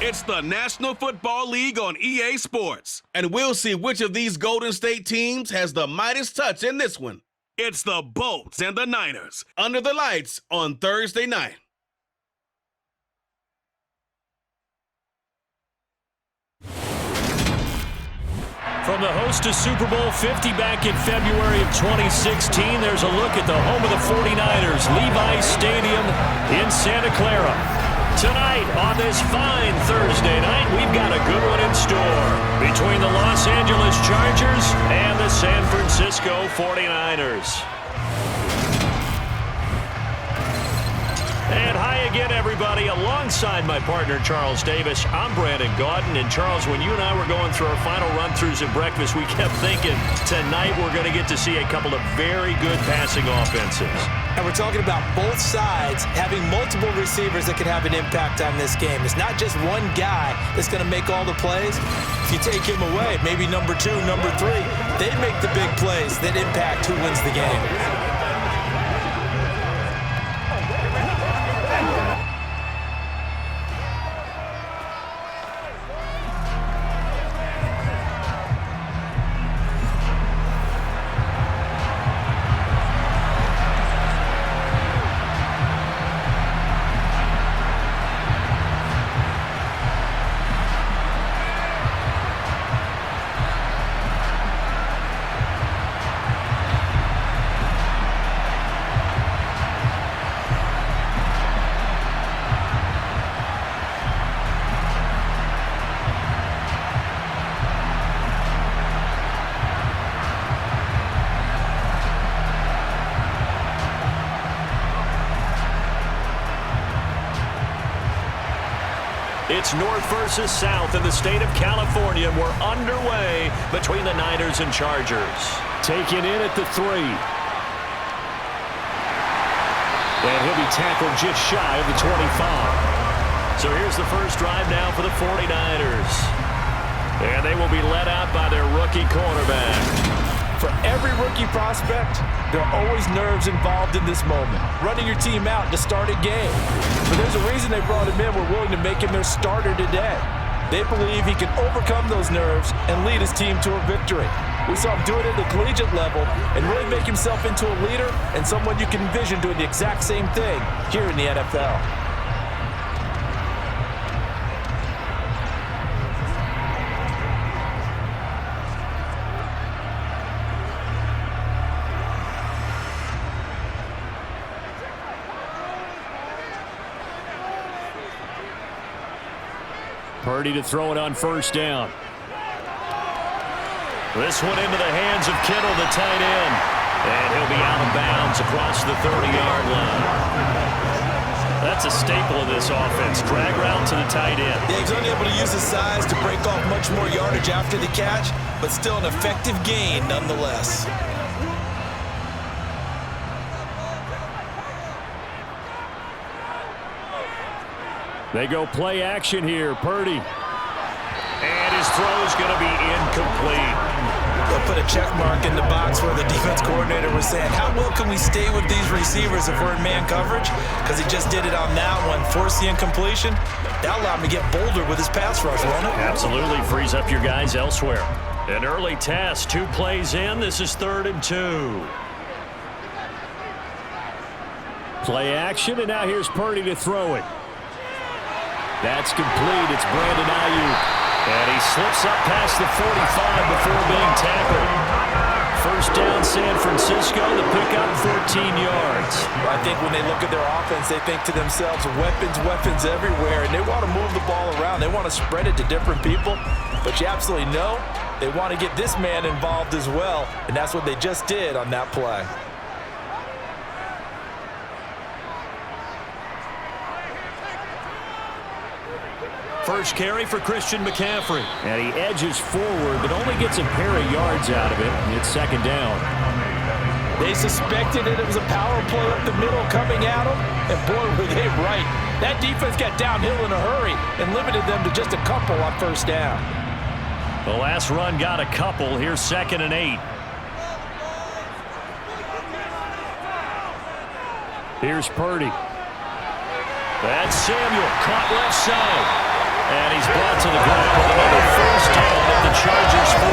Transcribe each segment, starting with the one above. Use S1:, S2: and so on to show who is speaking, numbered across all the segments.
S1: It's the National Football League on EA Sports, and we'll see which of these Golden State teams has the Midas touch in this one. It's the Bolts and the Niners under the lights on Thursday night.
S2: From the host to Super Bowl 50 back in February of 2016, there's a look at the home of the 49ers, Levi's Stadium in Santa Clara. Tonight, on this fine Thursday night, we've got a good one in store between the Los Angeles Chargers and the San Francisco 49ers. And hi again, everybody. Alongside my partner, Charles Davis, I'm Brandon Gaudin. And Charles, when you and I were going through our final run-throughs at breakfast, we kept thinking tonight we're going to get to see a couple of very good passing offenses.
S3: And we're talking about both sides having multiple receivers that can have an impact on this game. It's not just one guy that's going to make all the plays. If you take him away, maybe number 2, number 3, they make the big plays that impact who wins the game.
S2: It's North versus South in the state of California. We're underway between the Niners and Chargers. Taken in at the 3. And he'll be tackled just shy of the 25. So here's the first drive now for the 49ers. And they will be led out by their rookie quarterback.
S3: For every rookie prospect, there are always nerves involved in this moment. Running your team out to start a game. But there's a reason they brought him in. We're willing to make him their starter today. They believe he can overcome those nerves and lead his team to a victory. We saw him do it at the collegiate level and really make himself into a leader and someone you can envision doing the exact same thing here in the NFL.
S2: Purdy to throw it on first down. This one into the hands of Kittle, the tight end. And he'll be out of bounds across the 30-yard line. That's a staple of this offense. Drag route to the tight end.
S3: Yeah, he's only able to use his size to break off much more yardage after the catch, but still an effective gain nonetheless.
S2: They go play action here. Purdy. And his throw's going to be incomplete.
S3: They'll put a check mark in the box where the defense coordinator was saying, how well can we stay with these receivers if we're in man coverage? Because he just did it on that one. Force the incompletion. That allowed him to get bolder with his pass rush, won't it?
S2: Absolutely. Frees up your guys elsewhere. An early test. 2 plays in. This is 3rd and 2. Play action, and now here's Purdy to throw it. That's complete. It's Brandon Ayuk. And he slips up past the 45 before being tackled. First down, San Francisco. The pickup, 14 yards.
S3: I think when they look at their offense, they think to themselves, weapons everywhere, and they want to move the ball around. They want to spread it to different people. But you absolutely know they want to get this man involved as well, and that's what they just did on that play.
S2: First carry for Christian McCaffrey. And he edges forward, but only gets a pair of yards out of it. It's 2nd down.
S3: They suspected that it was a power play up the middle coming at them, and boy, were they right. That defense got downhill in a hurry and limited them to just a couple on first down.
S2: The last run got a couple. Here's 2nd and 8. Here's Purdy. That's Samuel, caught left side. And he's brought to the ground with another first down at the Chargers' 42.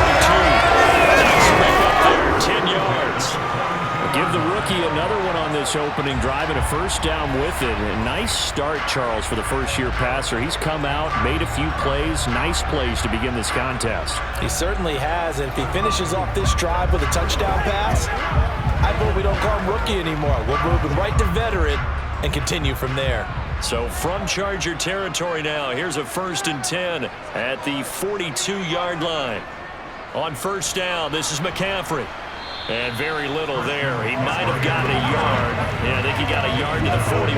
S2: Nice pick up there, 10 yards. Give the rookie another one on this opening drive and a first down with it. A nice start, Charles, for the first-year passer. He's come out, made a few plays, nice plays to begin this contest.
S3: He certainly has, and if he finishes off this drive with a touchdown pass, I vote we don't call him rookie anymore. We'll move him right to veteran and continue from there.
S2: So from Charger territory now, here's a 1st and 10 at the 42-yard line. On first down, this is McCaffrey. And very little there. He might have gotten a yard. Yeah, I think he got a yard to the 41.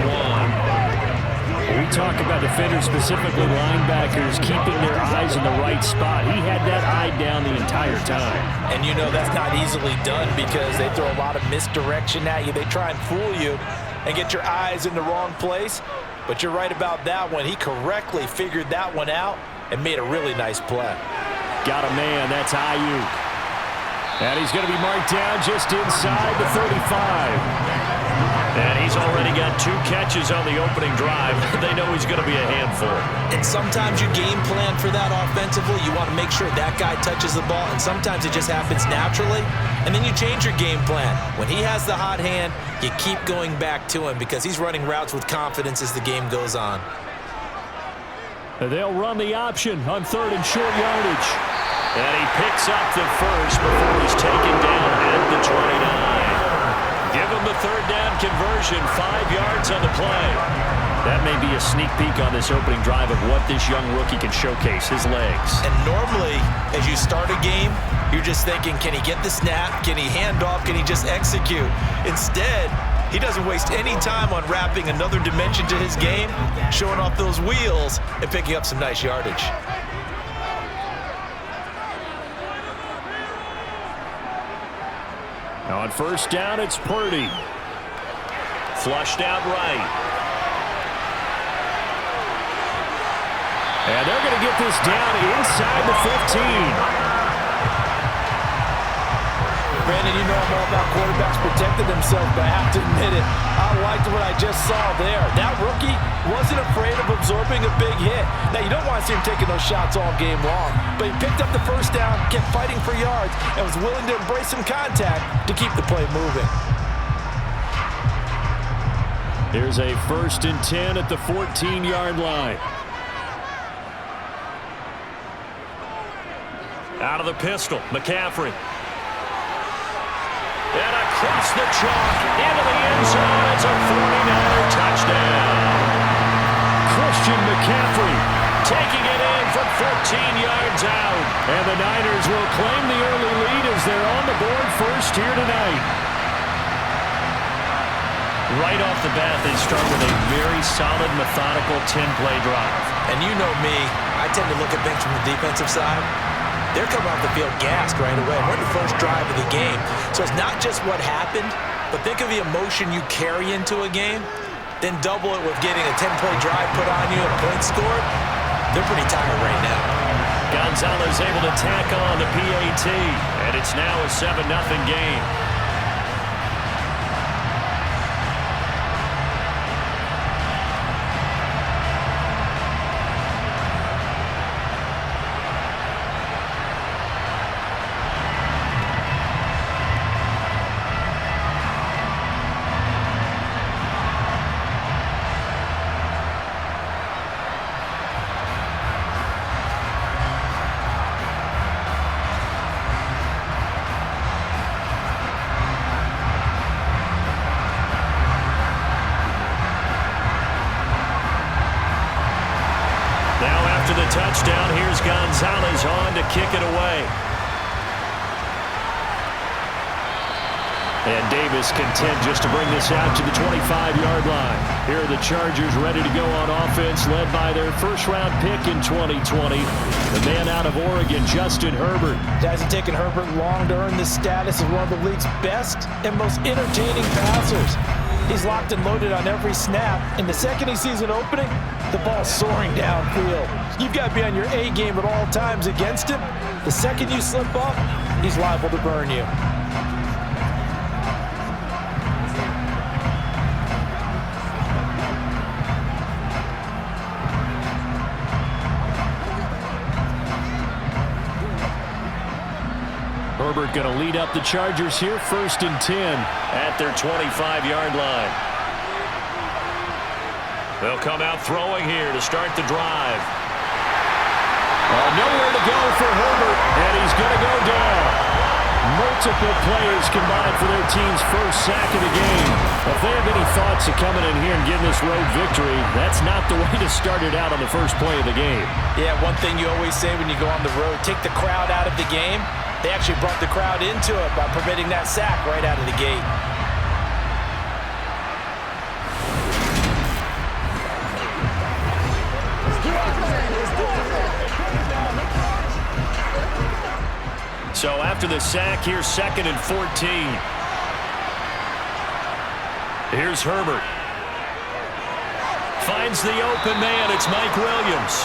S4: We talk about defenders, specifically linebackers, keeping their eyes in the right spot. He had that eye down the entire time.
S3: And you know that's not easily done because they throw a lot of misdirection at you. They try and fool you and get your eyes in the wrong place. But you're right about that one. He correctly figured that one out and made a really nice play.
S4: Got a man. That's Ayuk. And he's going to be marked down just inside the 35.
S2: And he's already got 2 catches on the opening drive. They know he's going to be a handful.
S3: And sometimes you game plan for that offensively. You want to make sure that guy touches the ball, and sometimes it just happens naturally. And then you change your game plan. When he has the hot hand, you keep going back to him because he's running routes with confidence as the game goes on.
S4: They'll run the option on 3rd and short yardage.
S2: And he picks up the first before he's taken down at the 29. Give him the 3rd down conversion, 5 yards on the play.
S4: That may be a sneak peek on this opening drive of what this young rookie can showcase, his legs.
S3: And normally, as you start a game, you're just thinking, can he get the snap? Can he hand off? Can he just execute? Instead, he doesn't waste any time on wrapping another dimension to his game, showing off those wheels, and picking up some nice yardage.
S4: Now on first down, it's Purdy.
S2: Flushed out right.
S4: And they're going to get this down inside the 15.
S3: Brandon, you know I'm all about quarterbacks protecting themselves, but I have to admit it. I liked what I just saw there. That rookie wasn't afraid of absorbing a big hit. Now, you don't want to see him taking those shots all game long, but he picked up the first down, kept fighting for yards, and was willing to embrace some contact to keep the play moving.
S4: Here's a 1st and 10 at the 14-yard line.
S2: Out of the pistol, McCaffrey. And across the chalk, into the end zone. It's a 49er touchdown.
S4: Christian McCaffrey
S2: taking it in from 14 yards out.
S4: And the Niners will claim the early lead as they're on the board first here tonight.
S2: Right off the bat, they start with a very solid, methodical 10-play drive.
S3: And you know me, I tend to look at things from the defensive side. They're coming off the field gassed right away. We're in the first drive of the game. So it's not just what happened, but think of the emotion you carry into a game, then double it with getting a 10-play drive put on you and points scored. They're pretty tired right now.
S2: Gonzalez able to tack on the PAT, and it's now a 7-0 game. After the touchdown, here's Gonzalez on to kick it away.
S4: And Davis content just to bring this out to the 25-yard line. Here are the Chargers ready to go on offense, led by their first-round pick in 2020, the man out of Oregon, Justin Herbert.
S3: It hasn't taken Herbert long to earn this status as one of the league's best and most entertaining passers. He's locked and loaded on every snap, and the second he sees an opening, the ball's soaring downfield. You've got to be on your A game at all times against him. The second you slip up, he's liable to burn you.
S4: Herbert going to lead up the Chargers here, 1st and 10 at their 25-yard line. They'll come out throwing here to start the drive. Nowhere to go for Herbert, and he's going to go down. Multiple players combined for their team's first sack of the game. If they have any thoughts of coming in here and getting this road victory, that's not the way to start it out on the first play of the game.
S3: Yeah, one thing you always say when you go on the road, take the crowd out of the game. They actually brought the crowd into it by permitting that sack right out of the gate.
S4: So after the sack, here's 2nd and 14. Here's Herbert. Finds the open man. It's Mike Williams.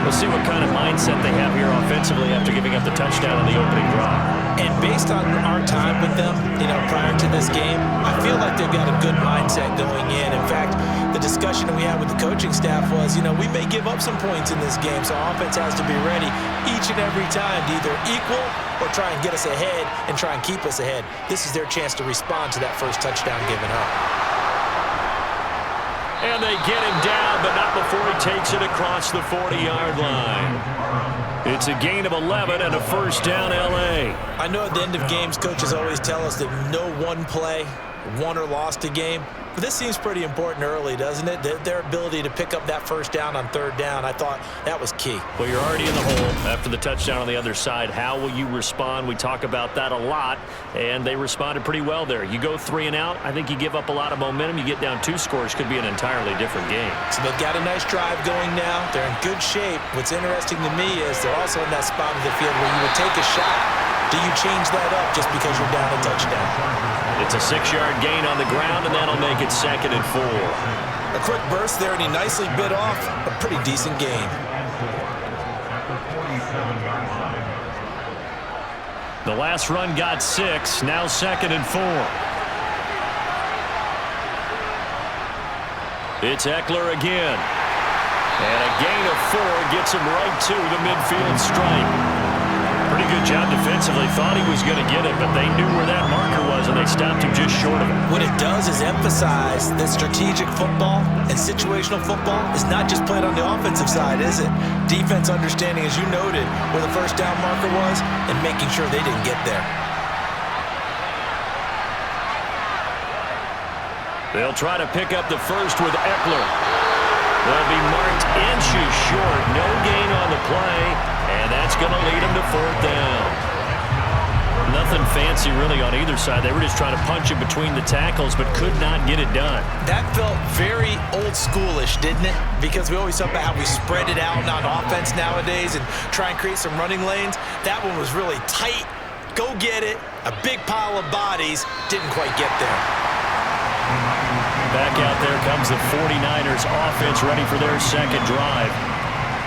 S4: We'll see what kind of mindset they have here offensively after giving up the touchdown on the opening drive.
S3: And based on our time with them, prior to this game, I feel like they've got a good mindset going in. In fact, the discussion that we had with the coaching staff was, we may give up some points in this game, so offense has to be ready each and every time to either equal or try and get us ahead and try and keep us ahead. This is their chance to respond to that first touchdown given up.
S4: And they get him down, but not before he takes it across the 40-yard line. It's a gain of 11 and a first down, L.A.
S3: I know at the end of games, coaches always tell us that no one play won or lost a game. But this seems pretty important early, doesn't it? Their ability to pick up that first down on 3rd down, I thought that was key.
S4: Well, you're already in the hole after the touchdown on the other side. How will you respond? We talk about that a lot, and they responded pretty well there. You go 3 and out, I think you give up a lot of momentum. You get down 2 scores, could be an entirely different game.
S3: So they've got a nice drive going now. They're in good shape. What's interesting to me is they're also in that spot of the field where you would take a shot. Do you change that up just because you're down a touchdown?
S4: It's a 6-yard gain on the ground, and that'll make it 2nd and 4.
S3: A quick burst there, and he nicely bit off a pretty decent gain.
S4: The last run got 6, now 2nd and 4. It's Eckler again. And a gain of 4 gets him right to the midfield stripe. Pretty good job defensively. Thought he was going to get it, but they knew where that marker was, and they stopped him just short of it.
S3: What it does is emphasize that strategic football and situational football is not just played on the offensive side, is it? Defense understanding, as you noted, where the first down marker was and making sure they didn't get there.
S4: They'll try to pick up the first with Eckler. They'll be marked inches short. No gain on the play, and that's going to lead them to 4th down. Nothing fancy really on either side. They were just trying to punch it between the tackles, but could not get it done.
S3: That felt very old schoolish, didn't it? Because we always talk about how we spread it out on offense nowadays and try and create some running lanes. That one was really tight. Go get it. A big pile of bodies. Didn't quite get there.
S4: Back out there comes the 49ers offense ready for their second drive.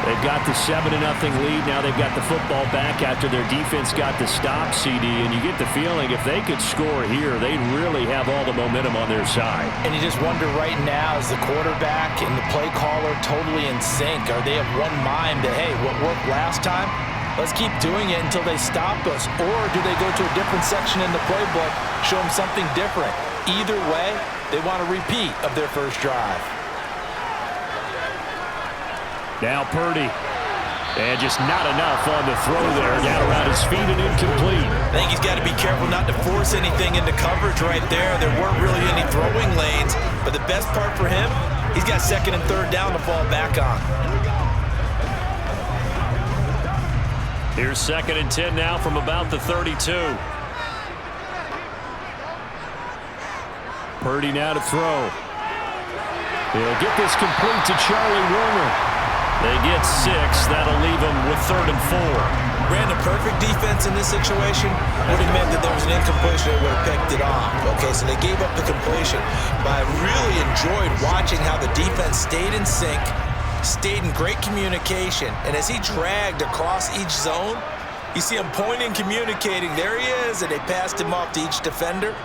S4: They've got the 7-0 lead. Now they've got the football back after their defense got the stop, CD. And you get the feeling if they could score here, they'd really have all the momentum on their side.
S3: And you just wonder right now, is the quarterback and the play caller totally in sync? Are they of one mind that, hey, what worked last time? Let's keep doing it until they stop us. Or do they go to a different section in the playbook, show them something different? Either way, they want a repeat of their first drive.
S4: Now Purdy. And just not enough on the throw there. Down around his feet and incomplete.
S3: I think he's got to be careful not to force anything into coverage right there. There weren't really any throwing lanes. But the best part for him, he's got 2nd and 3rd down to fall back on.
S4: Here's 2nd and 10 now from about the 32. Purdy now to throw. He'll get this complete to Charlie Warner. They get 6. That'll leave them with 3rd and 4.
S3: Ran a perfect defense in this situation. Would have meant that there was an incompletion. They would have picked it off. Okay, so they gave up the completion. But I really enjoyed watching how the defense stayed in sync, stayed in great communication. And as he dragged across each zone, you see him pointing, communicating. There he is, and they passed him off to each defender.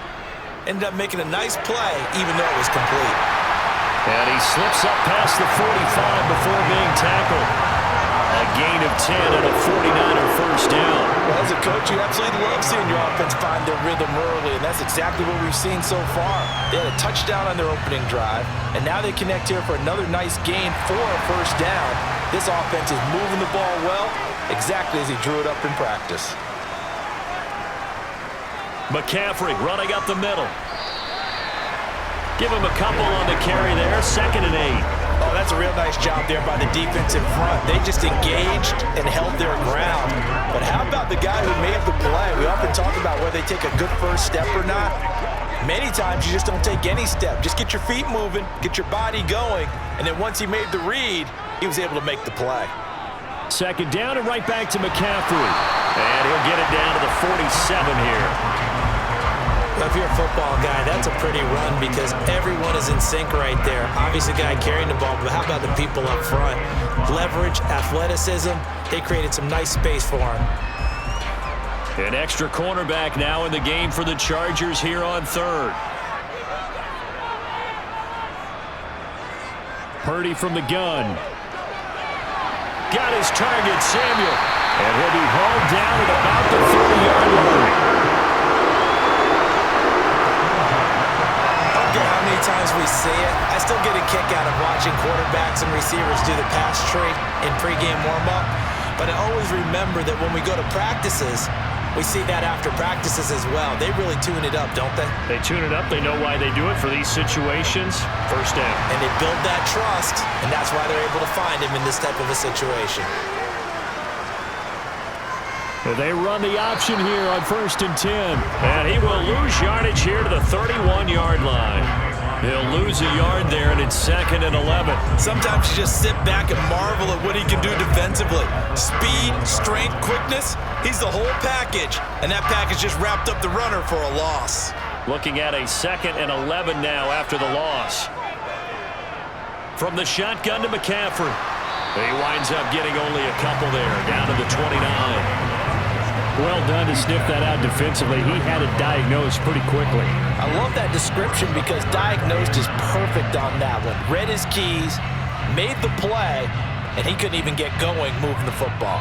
S3: Ended up making a nice play, even though it was complete.
S4: And he slips up past the 45 before being tackled. A gain of 10 and a 49er first down.
S3: Well, as a Coach, you absolutely love seeing your offense find their rhythm early, and that's exactly what we've seen so far. They had a touchdown on their opening drive, and now they connect here for another nice gain for a first down. This offense is moving the ball well, exactly as he drew it up in practice.
S2: McCaffrey running up the middle. Give him a couple on the carry there, 2nd and 8.
S3: Oh, that's a real nice job there by the defense in front. They just engaged and held their ground. But how about the guy who made the play? We often talk about whether they take a good first step or not. Many times you just don't take any step. Just get your feet moving, get your body going, and then once he made the read, he was able to make the play.
S2: 2nd down and right back to McCaffrey. And he'll get it down to the 47 here.
S5: If you're a football guy, that's a pretty run because everyone is in sync right there. Obviously, the guy carrying the ball, but how about the people up front? Leverage, athleticism, they created some nice space for him.
S2: An extra cornerback now in the game for the Chargers here on 3rd. Purdy from the gun. Got his target, Samuel. And he'll be hauled down at about the 30-yard line.
S5: How many times we see it, I still get a kick out of watching quarterbacks and receivers do the pass tree in pregame warm-up. But I always remember that when we go to practices, we see that after practices as well. They really tune it up, don't they?
S2: They tune it up. They know why they do it for these situations. First down.
S5: And they build that trust, and that's why they're able to find him in this type of a situation.
S2: They run the option here on 1st and 10. And he will lose yardage here to the 31-yard line. He'll lose a yard there, and it's 2nd and 11.
S3: Sometimes you just sit back and marvel at what he can do defensively. Speed, strength, quickness, he's the whole package. And that package just wrapped up the runner for a loss.
S2: Looking at a 2nd and 11 now after the loss. From the shotgun to McCaffrey. He winds up getting only a couple there, down to the 29. Well done to sniff that out defensively. He had it diagnosed pretty quickly.
S3: I love that description because diagnosed is perfect on that one. Read his keys, made the play, and he couldn't even get going moving the football.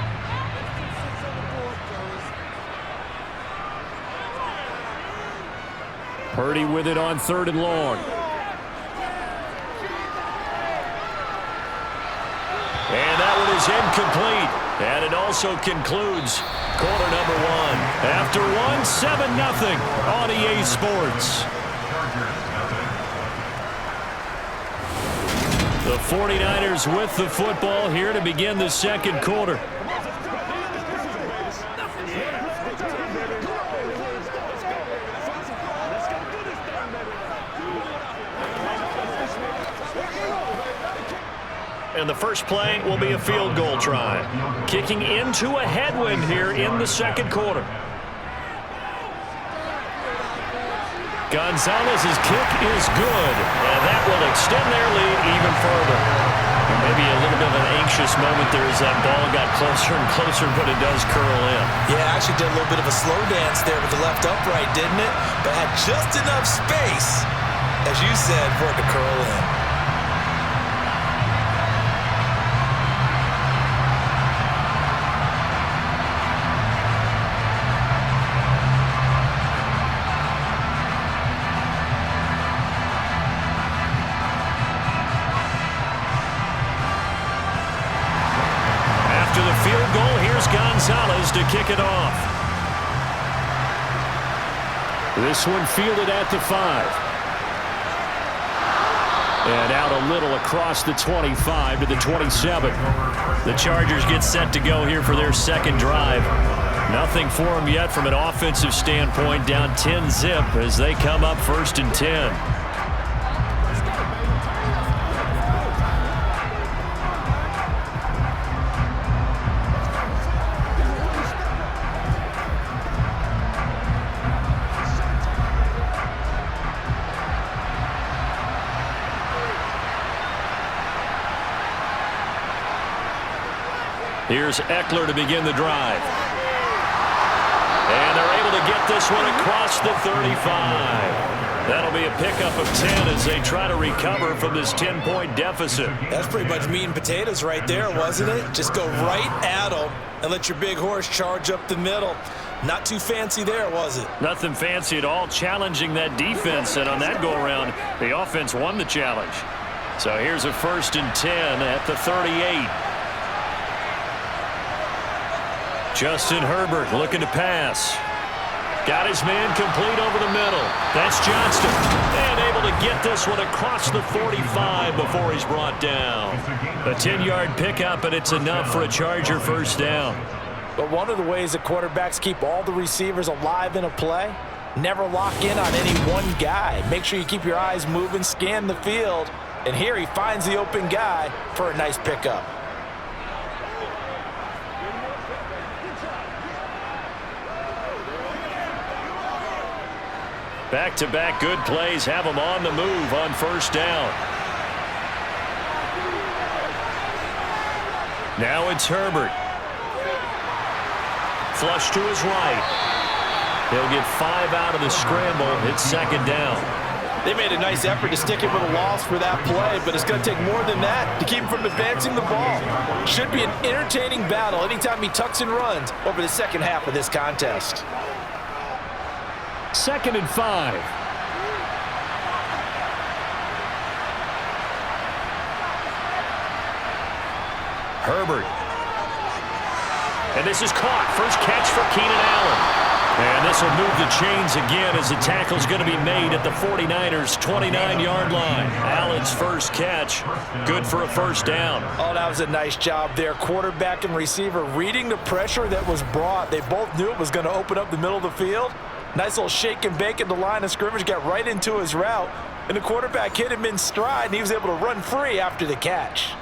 S2: Purdy with it on 3rd and long. And that one is incomplete. And it also concludes quarter number 1. After 7-0 on EA Sports. The 49ers with the football here to begin the 2nd quarter. And the first play will be a field goal try. Kicking into a headwind here in the 2nd quarter. Gonzalez's kick is good, and that will extend their lead even further. Maybe a little bit of an anxious moment there as that ball got closer and closer, but it does curl in.
S3: Yeah, actually did a little bit of a slow dance there with the left upright, didn't it? But had just enough space, as you said, for it to curl in.
S2: Gonzalez to kick it off. This one fielded at the 5. And out a little across the 25 to the 27. The Chargers get set to go here for their 2nd drive. Nothing for them yet from an offensive standpoint. Down 10-zip as they come up 1st and 10. Here's Eckler to begin the drive. And they're able to get this one across the 35. That'll be a pickup of 10 as they try to recover from this 10-point deficit.
S3: That's pretty much meat and potatoes right there, wasn't it? Just go right at them and let your big horse charge up the middle.
S5: Not too fancy there, was it?
S2: Nothing fancy at all, challenging that defense, and on that go-around, the offense won the challenge. So here's a 1st and 10 at the 38. Justin Herbert looking to pass. Got his man complete over the middle. That's Johnston. And able to get this one across the 45 before he's brought down. A 10-yard pickup, and it's enough for a Charger 1st down.
S3: But one of the ways that quarterbacks keep all the receivers alive in a play, never lock in on any one guy. Make sure you keep your eyes moving, scan the field. And here he finds the open guy for a nice pickup.
S2: Back-to-back good plays have him on the move on 1st down. Now it's Herbert. Flush to his right. He'll get 5 out of the scramble. It's 2nd down.
S3: They made a nice effort to stick him with a loss for that play, but it's going to take more than that to keep him from advancing the ball. Should be an entertaining battle anytime he tucks and runs over the second half of this contest.
S2: 2nd and 5. Herbert. And this is caught. First catch for Keenan Allen. And this will move the chains again as the tackle's going to be made at the 49ers' 29-yard line. Allen's first catch, good for a 1st down.
S3: Oh, that was a nice job there. Quarterback and receiver reading the pressure that was brought. They both knew it was going to open up the middle of the field. Nice little shake and bake at the line of scrimmage, got right into his route. And the quarterback hit him in stride, and he was able to run free after the catch.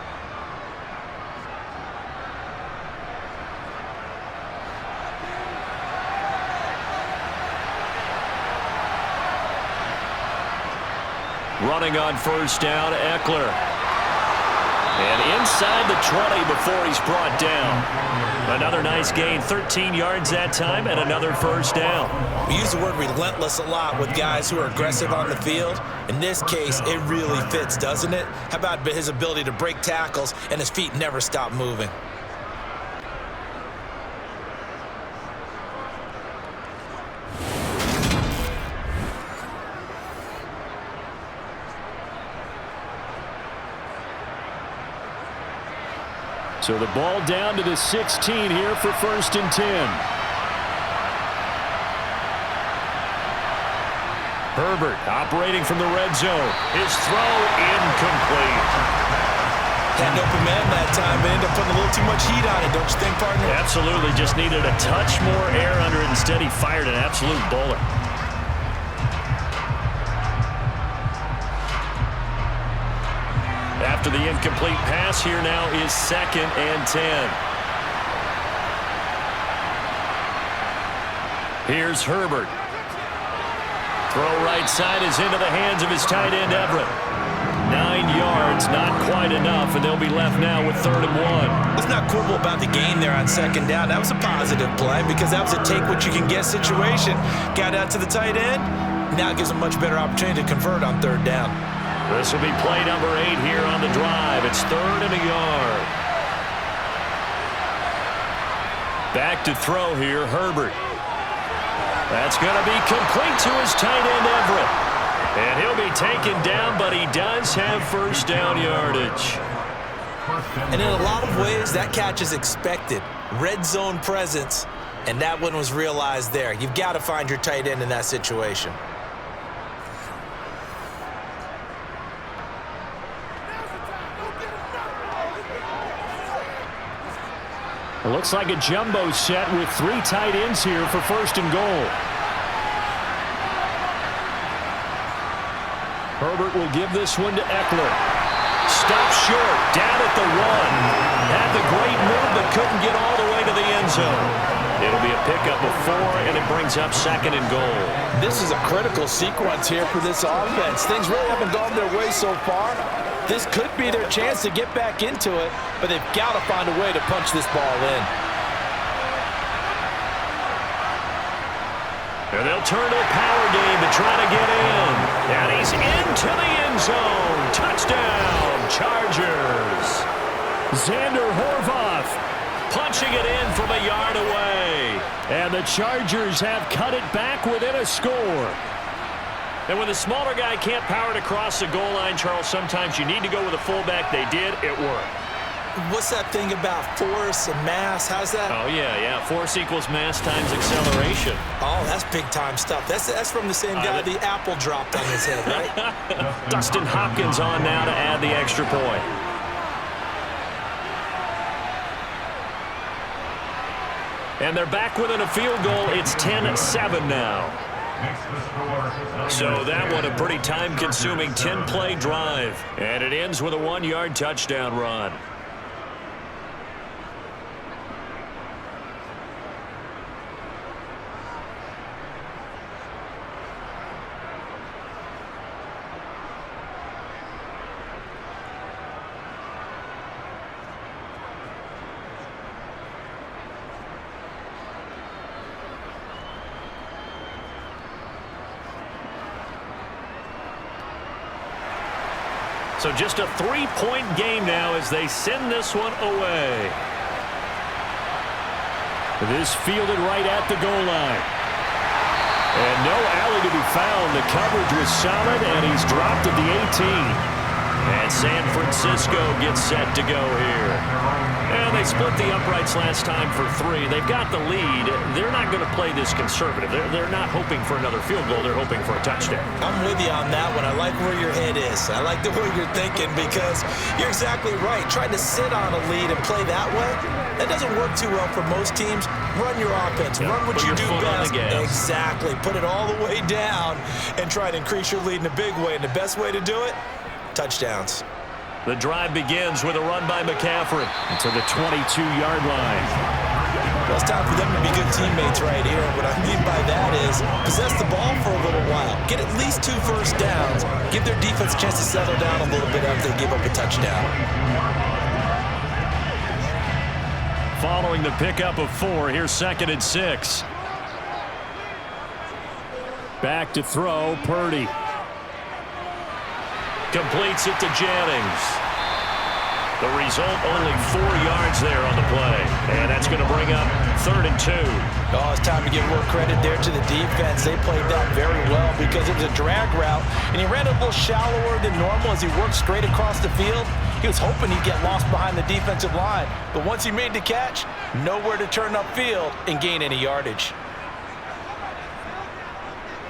S2: Running on 1st down, Eckler. And inside the 20 before he's brought down. Another nice gain, 13 yards that time, and another 1st down.
S5: We use the word relentless a lot with guys who are aggressive on the field. In this case, it really fits, doesn't it? How about his ability to break tackles and his feet never stop moving?
S2: So the ball down to the 16 here for 1st and 10. Herbert operating from the red zone. His throw incomplete.
S5: Had an open man that time, but ended up putting a little too much heat on it, don't you think, partner?
S2: Absolutely, just needed a touch more air under it. Instead, he fired an absolute bullet. After the incomplete pass, here now is 2nd and 10. Here's Herbert. Throw right side is into the hands of his tight end, Everett. 9 yards, not quite enough, and they'll be left now with 3rd and 1.
S5: Let's not quibble about the gain there on 2nd down. That was a positive play because that was a take-what-you-can-get situation. Got out to the tight end. Now it gives a much better opportunity to convert on 3rd down.
S2: This will be play number 8 here on the drive. It's 3rd and a yard. Back to throw here, Herbert. That's going to be complete to his tight end, Everett. And he'll be taken down, but he does have 1st down yardage.
S5: And in a lot of ways, that catch is expected. Red zone presence, and that one was realized there. You've got to find your tight end in that situation.
S2: It looks like a jumbo set with 3 tight ends here for 1st and goal. Herbert will give this one to Eckler. Stopped short, down at the 1. Had the great move, but couldn't get all the way to the end zone. It'll be a pickup of 4, and it brings up 2nd and goal.
S3: This is a critical sequence here for this offense. Things really haven't gone their way so far. This could be their chance to get back into it, but they've got to find a way to punch this ball in.
S2: And they'll turn to a power game to try to get in. And he's into the end zone. Touchdown, Chargers. Xander Horvath. punching it in from a yard away.
S4: And the Chargers have cut it back within a score.
S2: And when the smaller guy can't power it across the goal line, Charles, sometimes you need to go with a fullback. They did. It worked.
S5: What's that thing about force and mass? How's that?
S2: Oh, yeah. Force equals mass times acceleration.
S5: Oh, that's big-time stuff. That's from the same guy the apple dropped on his head, right?
S2: Dustin Hopkins on now to add the extra point. And they're back within a field goal. It's 10-7 now. So that one a pretty time-consuming 10-play drive. And it ends with a 1-yard touchdown run. So just a 3-point game now as they send this one away.
S4: This fielded right at the goal line. And no alley to be found. The coverage was solid, and he's dropped at the 18.
S2: And San Francisco gets set to go here. And they split the uprights last time for 3. They've got the lead. They're not going to play this conservative. They're not hoping for another field goal. They're hoping for a touchdown.
S5: I'm with you on that one. I like where your head is. I like the way you're thinking because you're exactly right. Trying to sit on a lead and play that way, that doesn't work too well for most teams. Run your offense. Run what you do best. Exactly. Put it all the way down and try to increase your lead in a big way. And the best way to do it, touchdowns.
S2: The drive begins with a run by McCaffrey
S4: to the 22-yard line.
S5: Well, it's time for them to be good teammates right here. What I mean by that is possess the ball for a little while. Get at least 2 first downs. Give their defense a chance to settle down a little bit after they give up a touchdown.
S2: Following the pickup of 4, here's 2nd and 6.
S4: Back to throw, Purdy.
S2: Completes it to Jennings. The result, only 4 yards there on the play. And that's going to bring up 3rd and 2.
S5: Oh, it's time to give more credit there to the defense. They played that very well because it was a drag route, and he ran a little shallower than normal as he worked straight across the field. He was hoping he'd get lost behind the defensive line. But once he made the catch, nowhere to turn upfield and gain any yardage.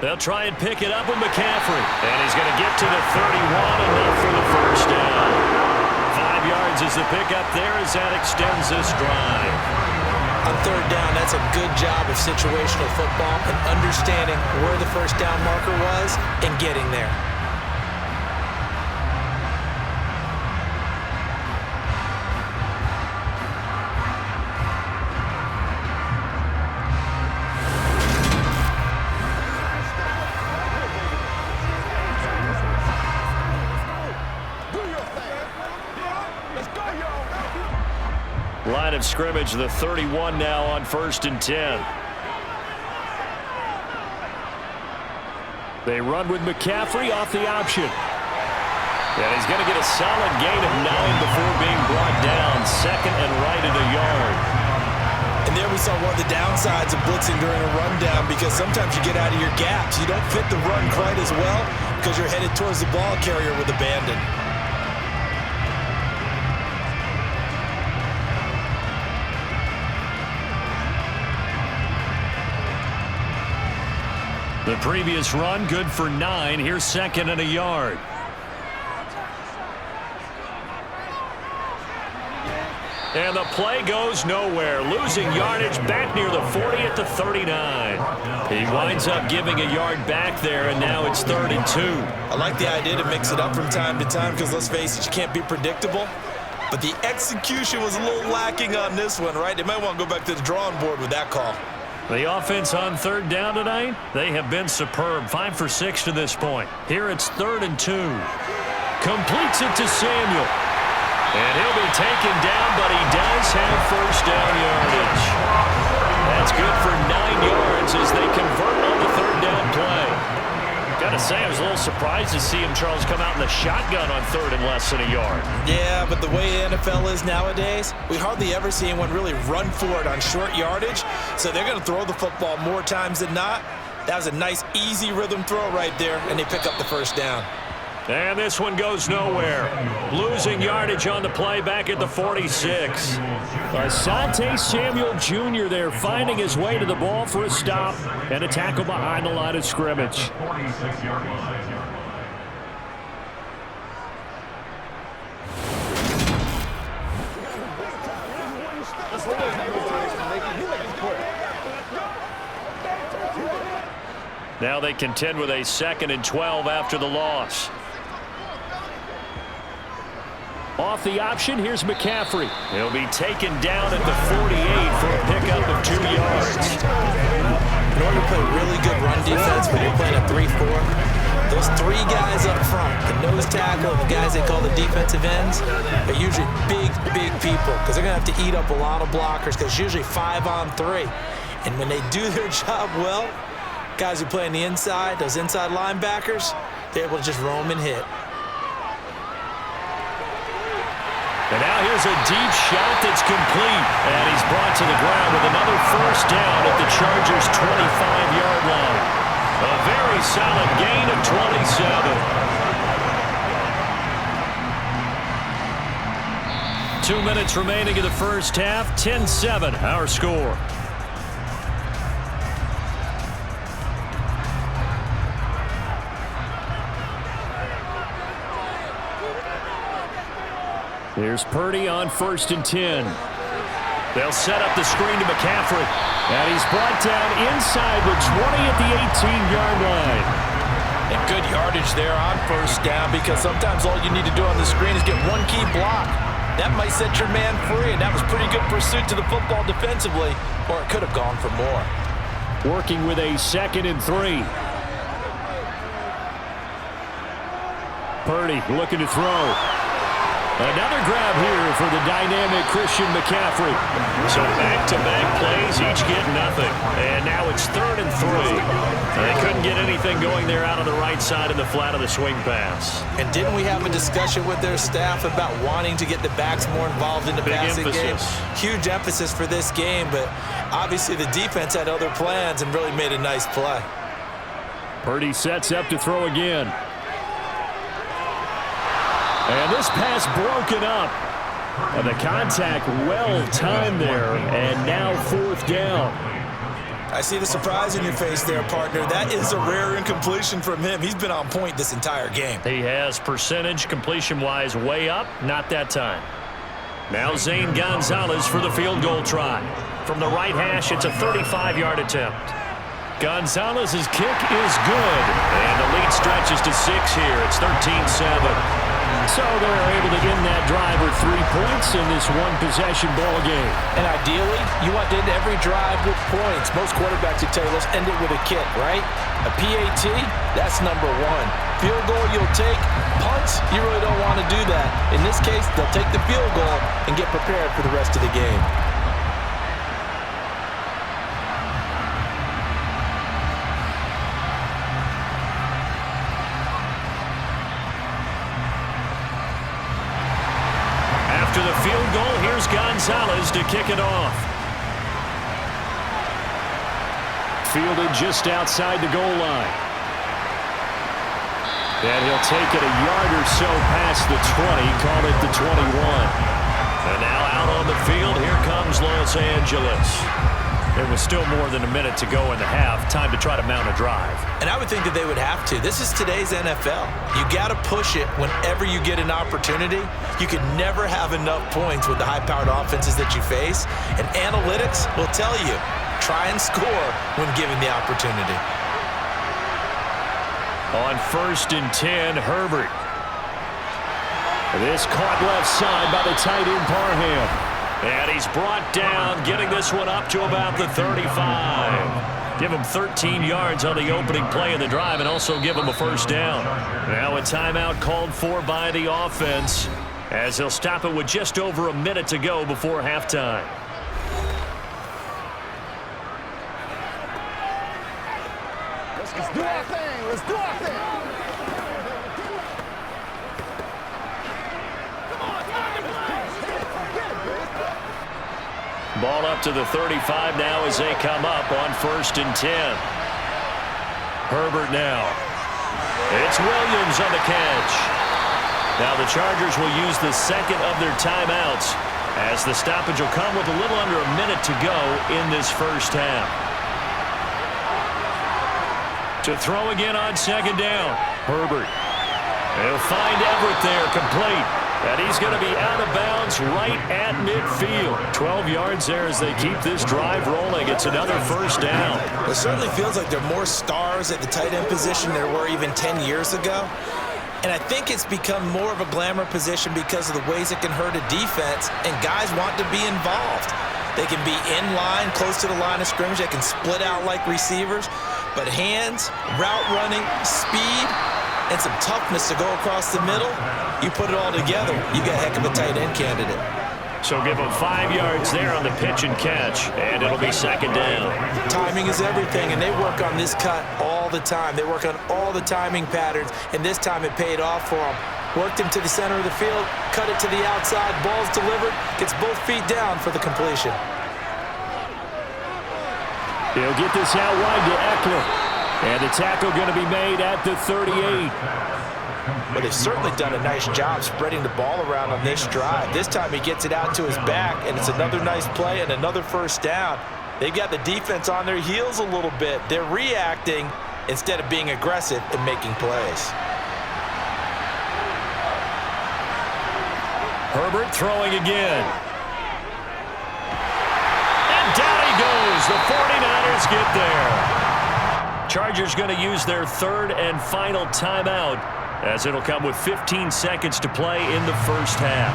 S2: They'll try and pick it up with McCaffrey. And he's going to get to the 31, enough for the first down. 5 yards is the pickup there as that extends this drive.
S5: On 3rd down, that's a good job of situational football and understanding where the first down marker was and getting there.
S2: Line of scrimmage, the 31 now on 1st and 10.
S4: They run with McCaffrey off the option.
S2: And he's going to get a solid gain of 9 before being brought down. 2nd and right at a yard.
S5: And there we saw one of the downsides of blitzing during a rundown because sometimes you get out of your gaps. You don't fit the run quite as well because you're headed towards the ball carrier with abandon.
S2: The previous run, good for 9. Here's 2nd and a yard. And the play goes nowhere. Losing yardage back near the 40 at the 39. He winds up giving a yard back there, and now it's 3rd and 2.
S5: I like the idea to mix it up from time to time because, let's face it, you can't be predictable. But the execution was a little lacking on this one, right? They might want to go back to the drawing board with that call.
S2: The offense on 3rd down tonight, they have been superb. 5 for 6 to this point. Here it's 3rd and 2. Completes it to Samuel. And he'll be taken down, but he does have first down yardage. That's good for 9 yards as they convert on the 3rd down play. Got to say, I was a little surprised to see him, Charles, come out in the shotgun on third and less than a yard.
S5: Yeah, but the way the NFL is nowadays, we hardly ever see anyone really run for it on short yardage. So they're going to throw the football more times than not. That was a nice, easy rhythm throw right there, and they pick up the first down.
S2: And this one goes nowhere. Losing yardage on the play back at the 46. Asante Samuel Jr. there finding his way to the ball for a stop and a tackle behind the line of scrimmage. Now they contend with a 2nd and 12 after the loss. Off the option, here's McCaffrey. He'll be taken down at the 48 for a pickup of 2 yards.
S5: In order to play really good run defense when you're playing a 3-4, those 3 guys up front, the nose tackle and the guys they call the defensive ends, are usually big people because they're going to have to eat up a lot of blockers because it's usually 5 on 3. And when they do their job well, guys who play on the inside, those inside linebackers, they're able to just roam and hit.
S2: And now here's a deep shot that's complete. And he's brought to the ground with another first down at the Chargers' 25-yard line. A very solid gain of 27. 2 minutes remaining in the first half. 10-7, our score. Here's Purdy on 1st and 10. They'll set up the screen to McCaffrey. And he's brought down inside the 20 at the 18-yard line.
S3: And good yardage there on first down because sometimes all you need to do on the screen is get one key block. That might set your man free, and that was pretty good pursuit to the football defensively, or it could have gone for more.
S2: Working with a 2nd and 3. Purdy looking to throw. Another grab here for the dynamic Christian McCaffrey. So back-to-back plays, each get nothing. And now it's 3rd and 3. They couldn't get anything going there out on the right side of the flat of the swing pass.
S5: And didn't we have a discussion with their staff about wanting to get the backs more involved in the passing game? Huge emphasis for this game, but obviously the defense had other plans and really made a nice play.
S2: Purdy sets up to throw again. And this pass broken up. And the contact well timed there. And now 4th down.
S5: I see the surprise in your face there, partner. That is a rare incompletion from him. He's been on point this entire game.
S2: He has percentage completion-wise way up. Not that time. Now Zane Gonzalez for the field goal try. From the right hash, it's a 35-yard attempt. Gonzalez's kick is good. And the lead stretches to 6 here. It's 13-7. So they're able to end that drive with 3 points in this one-possession ball game.
S3: And ideally, you want to end every drive with points. Most quarterbacks would tell you, let's end it with a kick, right? A PAT, that's number 1. Field goal you'll take. Punts, you really don't want to do that. In this case, they'll take the field goal and get prepared for the rest of the game.
S2: After the field goal, here's Gonzalez to kick it off. Fielded just outside the goal line. And he'll take it a yard or so past the 20, call it the 21. And now out on the field, here comes Los Angeles. There was still more than a minute to go in the half. Time to try to mount a drive.
S5: And I would think that they would have to. This is today's NFL. You got to push it whenever you get an opportunity. You can never have enough points with the high-powered offenses that you face. And analytics will tell you, try and score when given the opportunity.
S2: On 1st and 10, Herbert. This caught left side by the tight end Parham. And he's brought down, getting this one up to about the 35. Give him 13 yards on the opening play of the drive and also give him a first down. Now a timeout called for by the offense as they'll stop it with just over a minute to go before halftime.
S6: Let's do our thing. Let's do our thing.
S4: Ball up to the 35 now as they come up on 1st and 10. Herbert now. It's Williams on the catch. Now the Chargers will use the second of their timeouts as the stoppage will come with a little under a minute to go in this first half. To throw again on 2nd down. Herbert. He'll find Everett there, complete. And he's going to be out of bounds right at midfield. 12 yards there as they keep this drive rolling. It's another first down.
S5: It certainly feels like there are more stars at the tight end position than there were even 10 years ago. And I think it's become more of a glamour position because of the ways it can hurt a defense, and guys want to be involved. They can be in line, close to the line of scrimmage. They can split out like receivers. But hands, route running, speed, and some toughness to go across the middle, you put it all together, you got a heck of a tight end candidate.
S4: So give them 5 yards there on the pitch and catch, and it'll be 2nd down.
S5: Timing is everything, and they work on this cut all the time. They work on all the timing patterns, and this time it paid off for them. Worked him to the center of the field, cut it to the outside, ball's delivered, gets both feet down for the completion.
S4: He'll get this out wide to Eckler, and the tackle going to be made at the 38.
S5: But they've certainly done a nice job spreading the ball around on this drive. This time he gets it out to his back, and it's another nice play and another first down. They've got the defense on their heels a little bit. They're reacting instead of being aggressive and making plays.
S4: Herbert throwing again. And down he goes. The 49ers get there. Chargers going to use their 3rd and final timeout, as it'll come with 15 seconds to play in the first half.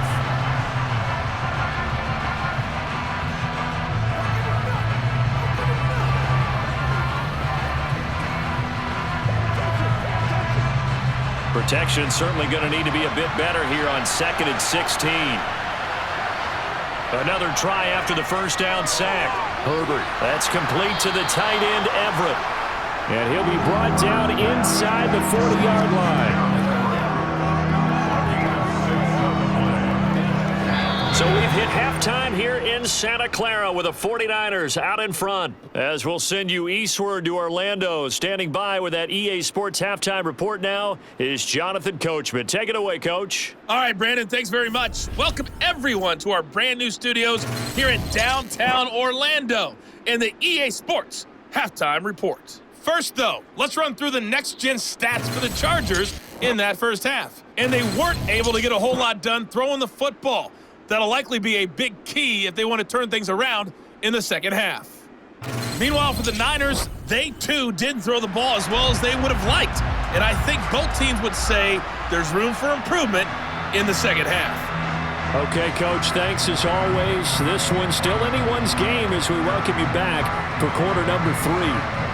S4: Protection certainly going to need to be a bit better here on 2nd and 16. Another try after the first down sack. Herbert. That's complete to the tight end, Everett. And he'll be brought down inside the 40-yard line. So we've hit halftime here in Santa Clara with the 49ers out in front. As we'll send you eastward to Orlando. Standing by with that EA Sports halftime report now is Jonathan Coachman. Take it away, Coach.
S6: All right, Brandon, thanks very much. Welcome, everyone, to our brand new studios here in downtown Orlando in the EA Sports halftime report. First, though, let's run through the next-gen stats for the Chargers in that first half. And they weren't able to get a whole lot done throwing the football. That'll likely be a big key if they want to turn things around in the second half. Meanwhile, for the Niners, they too didn't throw the ball as well as they would have liked. And I think both teams would say there's room for improvement in the second half.
S4: Okay, Coach, thanks as always. This one's still anyone's game as we welcome you back for quarter number 3.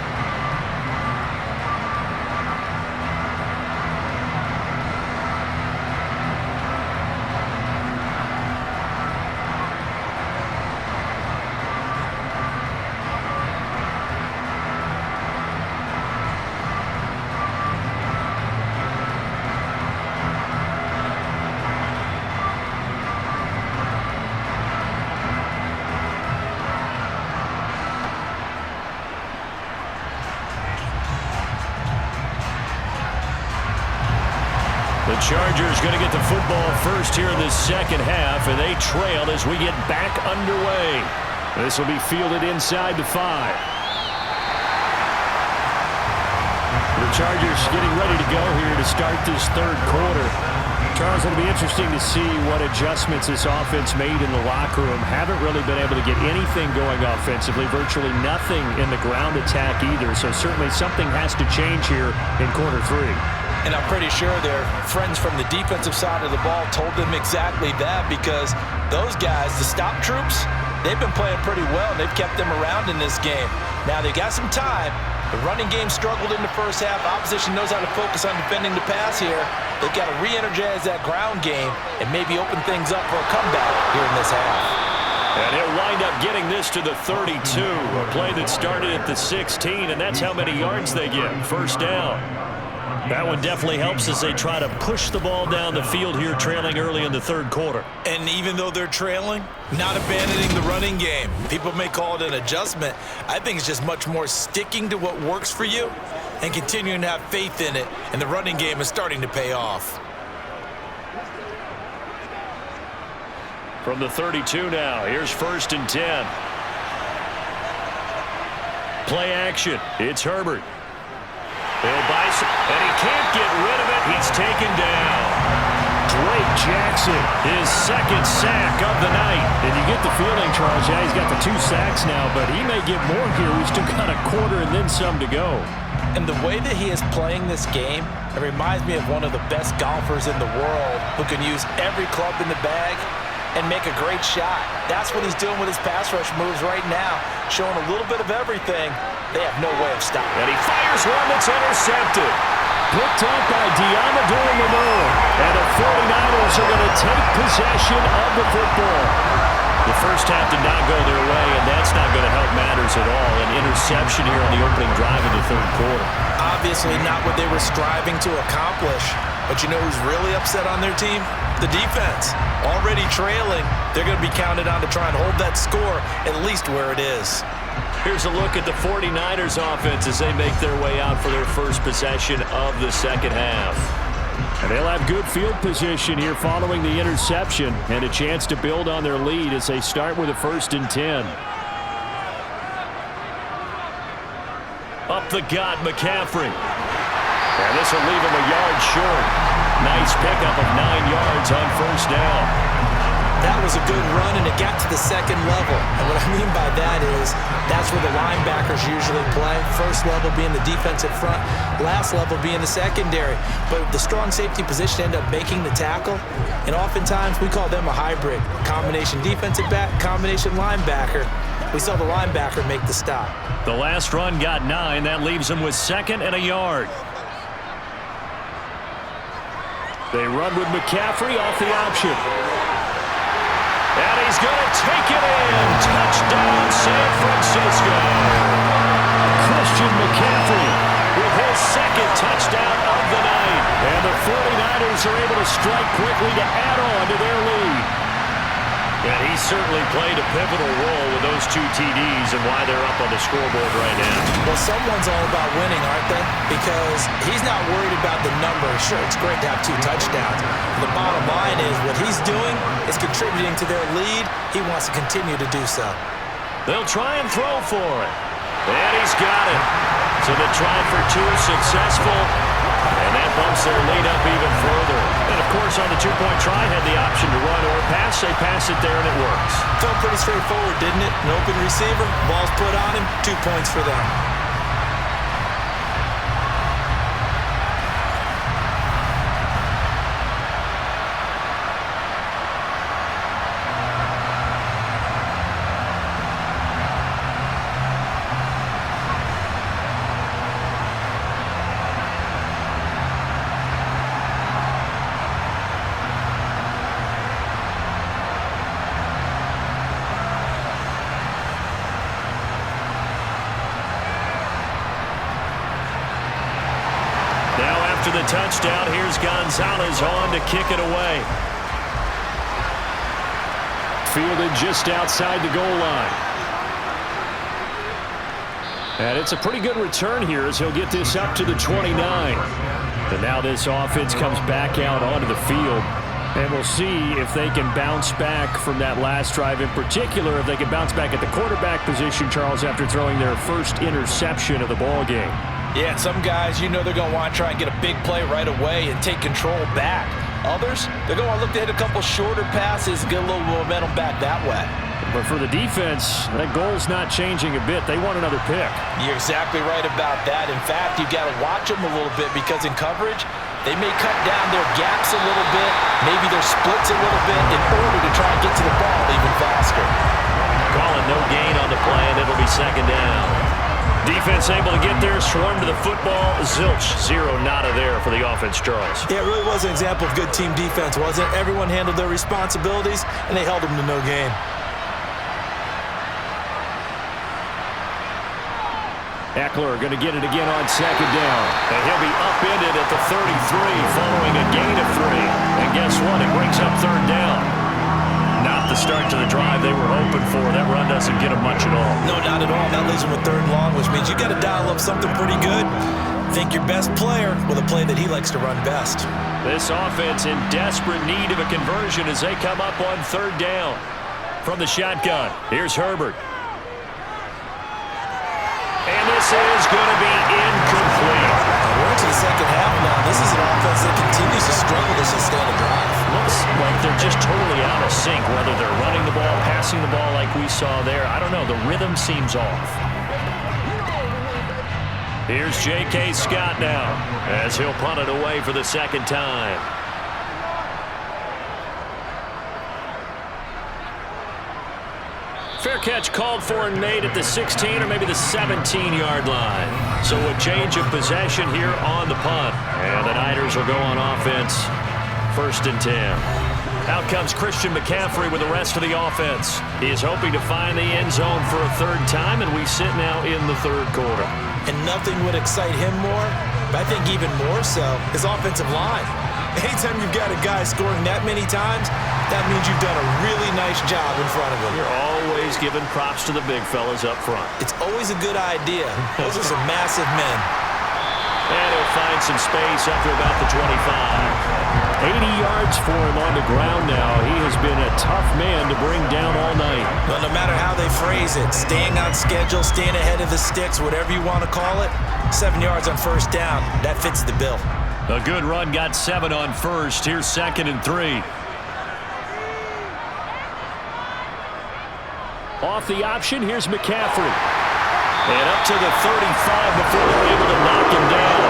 S4: The Chargers going to get the football first here in the second half, and they trail as we get back underway. This will be fielded inside the 5. The Chargers getting ready to go here to start this third quarter. Charles, it'll be interesting to see what adjustments this offense made in the locker room. Haven't really been able to get anything going offensively, virtually nothing in the ground attack either. So certainly something has to change here in quarter 3.
S5: And I'm pretty sure their friends from the defensive side of the ball told them exactly that, because those guys, the stop troops, they've been playing pretty well, and they've kept them around in this game. Now, they got some time. The running game struggled in the first half. Opposition knows how to focus on defending the pass here. They've got to re-energize that ground game and maybe open things up for a comeback here in this half.
S4: And he'll wind up getting this to the 32, a play that started at the 16, and that's how many yards they get. First down.
S2: That one definitely helps as they try to push the ball down the field here, trailing early in the third quarter.
S5: And even though they're trailing, not abandoning the running game. People may call it an adjustment. I think it's just much more sticking to what works for you and continuing to have faith in it. And the running game is starting to pay off.
S2: From the 32 now, here's 1st and 10. Play action. It's Herbert. Bill Bison, and he can't get rid of it. He's taken down. Drake Jackson, his 2nd sack of the night.
S4: And you get the feeling, Charles, yeah, he's got the 2 sacks now, but he may get more here. We've still got a quarter and then some to go.
S5: And the way that he is playing this game, it reminds me of one of the best golfers in the world who can use every club in the bag and make a great shot. That's what he's doing with his pass rush moves right now, showing a little bit of everything. They have no way of stopping.
S2: And he fires one that's intercepted.
S4: Picked up by Diamador Lamore. And the 49ers are going to take possession of the football.
S2: The first half did not go their way, and that's not going to help matters at all. An interception here on the opening drive of the third quarter.
S5: Obviously not what they were striving to accomplish. But you know who's really upset on their team? The defense. Already trailing, they're going to be counted on to try and hold that score at least where it is.
S2: Here's a look at the 49ers offense as they make their way out for their first possession of the second half.
S4: And they'll have good field position here following the interception and a chance to build on their lead as they start with a 1st and 10.
S2: Up the gut, McCaffrey. And this will leave him a yard short. Nice pickup of 9 yards on 1st down.
S5: That was a good run, and it got to the second level. And what I mean by that is that's where the linebackers usually play. First level being the defensive front, last level being the secondary. But the strong safety position ended up making the tackle, and oftentimes we call them a hybrid. Combination defensive back, combination linebacker. We saw the linebacker make the stop.
S2: The last run got 9. That leaves him with 2nd and a yard.
S4: They run with McCaffrey off the option.
S2: And he's going to take it in. Touchdown, San Francisco.
S4: Christian McCaffrey
S2: with his 2nd touchdown of the night.
S4: And the 49ers are able to strike quickly to add on to their lead.
S2: And he certainly played a pivotal role with those 2 TDs and why they're up on the scoreboard right now.
S5: Well, someone's all about winning, aren't they? Because he's not worried about the number. Sure, it's great to have 2 touchdowns. The bottom line is what he's doing is contributing to their lead. He wants to continue to do so.
S2: They'll try and throw for it. And he's got it. So the try for 2 successful. And that bumps their lead up even further. And, of course, on the 2-point try, had the option to run or pass. They pass it there, and it works.
S5: Felt pretty straightforward, didn't it? An open receiver, ball's put on him, 2 points for them.
S2: After the touchdown, here's Gonzalez on to kick it away.
S4: Fielded just outside the goal line. And it's a pretty good return here as he'll get this up to the 29. And now this offense comes back out onto the field. And we'll see if they can bounce back from that last drive, in particular if they can bounce back at the quarterback position, Charles, after throwing their first interception of the ball game.
S5: Yeah, some guys, you know they're going to want to try and get a big play right away and take control back. Others, they're going to look to hit a couple shorter passes and get a little momentum back that way.
S4: But for the defense, that goal's not changing a bit. They want another pick.
S5: You're exactly right about that. In fact, you've got to watch them a little bit because in coverage, they may cut down their gaps a little bit, maybe their splits a little bit in order to try and get to the ball even faster.
S2: Calling no gain on the play, and it'll be 2nd down. Defense able to get there, swarm to the football. Zilch, 0 nada there for the offense, Charles.
S5: Yeah, it really was an example of good team defense, wasn't it? Everyone handled their responsibilities, and they held them to no gain.
S4: Eckler going to get it again on second down. And he'll be upended at the 33 following a gain of 3. And guess what? It brings up third down. Not the start to the drive they were hoping for. That run doesn't get them much at all.
S5: No, not at all. That leaves them with third and long, which means you got to dial up something pretty good. Think your best player with a play that he likes to run best.
S4: This offense in desperate need of a conversion as they come up on third down. From the shotgun, here's Herbert. And this is going to be incomplete.
S5: We're into the second half now. This is an offense that continues to struggle to sustain a drive.
S4: Looks like they're just totally out of sync, whether they're running the ball, passing the ball like we saw there. I don't know. The rhythm seems off. Here's J.K. Scott now as he'll punt it away for the second time. Fair catch called for and made at the 16 or maybe the 17-yard line. So a change of possession here on the punt. And the Niners will go on offense. 1st and 10. Out comes Christian McCaffrey with the rest of the offense. He is hoping to find the end zone for a third time, and we sit now in the third quarter.
S5: And nothing would excite him more, but I think even more so, his offensive line. Anytime you've got a guy scoring that many times, that means you've done a really nice job in front of him.
S4: You're always giving props to the big fellas up front.
S5: It's always a good idea. Those are some massive men.
S4: And he'll find some space up to about the 25. 80 yards for him on the ground now. He has been a tough man to bring down all night.
S5: Well, no matter how they phrase it, staying on schedule, staying ahead of the sticks, whatever you want to call it, 7 yards on first down, that fits the bill.
S4: A good run got 7 on first. Here's 2nd and 3. Off the option, here's McCaffrey. And up to the 35 before they're able to knock him down.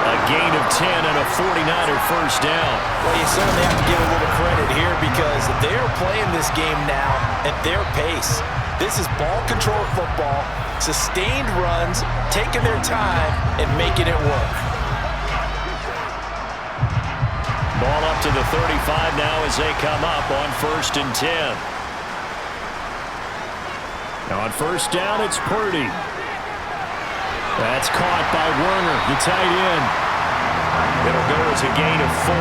S4: A gain of 10 and a 49er first down.
S5: Well, you certainly have to give a little credit here because they're playing this game now at their pace. This is ball control football, sustained runs, taking their time, and making it work.
S4: Ball up to the 35 now as they come up on 1st and 10. Now on first down, it's Purdy. That's caught by Werner, the tight end. It'll go as a gain of 4,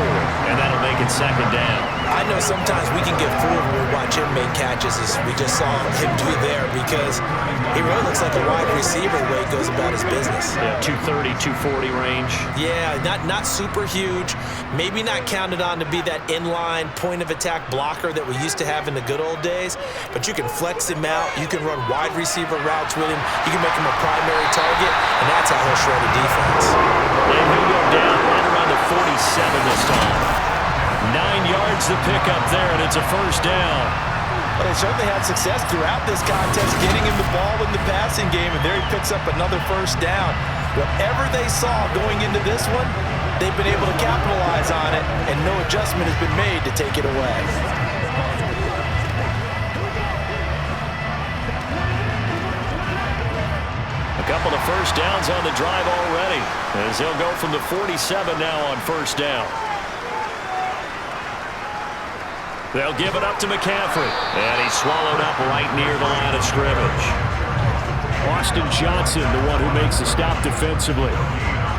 S4: and that'll make it 2nd down.
S5: I know sometimes we can get fooled when we watch him make catches as we just saw him do there because he really looks like a wide receiver the way he goes about his business.
S4: Yeah, 230, 240 range.
S5: Yeah, not super huge. Maybe not counted on to be that inline point-of-attack blocker that we used to have in the good old days, but you can flex him out. You can run wide receiver routes with him. You can make him a primary target, and that's how he'll shred a defense.
S4: And he'll go down right around the 47 this time. 9 yards to pick up there, and it's a first down.
S3: But they certainly had success throughout this contest, getting him the ball in the passing game, and there he picks up another first down. Whatever they saw going into this one, they've been able to capitalize on it, and no adjustment has been made to take it away.
S4: A couple of first downs on the drive already, as he'll go from the 47 now on first down. They'll give it up to McCaffrey, and he's swallowed up right near the line of scrimmage. Austin Johnson, the one who makes the stop defensively.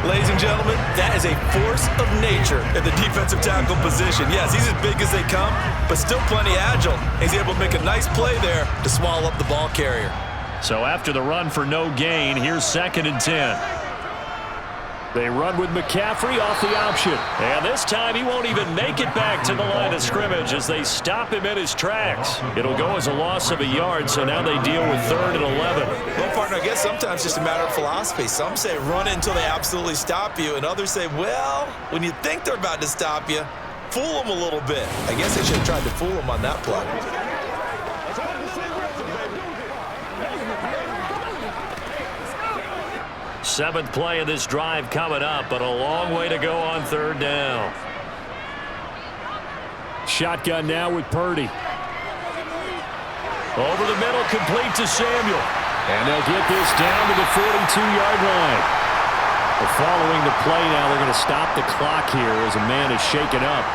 S5: Ladies and gentlemen, that is a force of nature at the defensive tackle position. Yes, he's as big as they come, but still plenty agile. He's able to make a nice play there to swallow up the ball carrier.
S4: So after the run for no gain, here's 2nd and 10. They run with McCaffrey off the option. And this time he won't even make it back to the line of scrimmage as they stop him in his tracks. It'll go as a loss of a yard, so now they deal with 3rd and 11.
S5: Well, partner, I guess sometimes it's just a matter of philosophy. Some say run it until they absolutely stop you, and others say, well, when you think they're about to stop you, fool them a little bit. I guess they should have tried to fool them on that play.
S4: Seventh play of this drive coming up, but a long way to go on 3rd down. Shotgun now with Purdy. Over the middle, complete to Samuel. And they'll get this down to the 42-yard line. Following the play now, they're going to stop the clock here as a man is shaken up.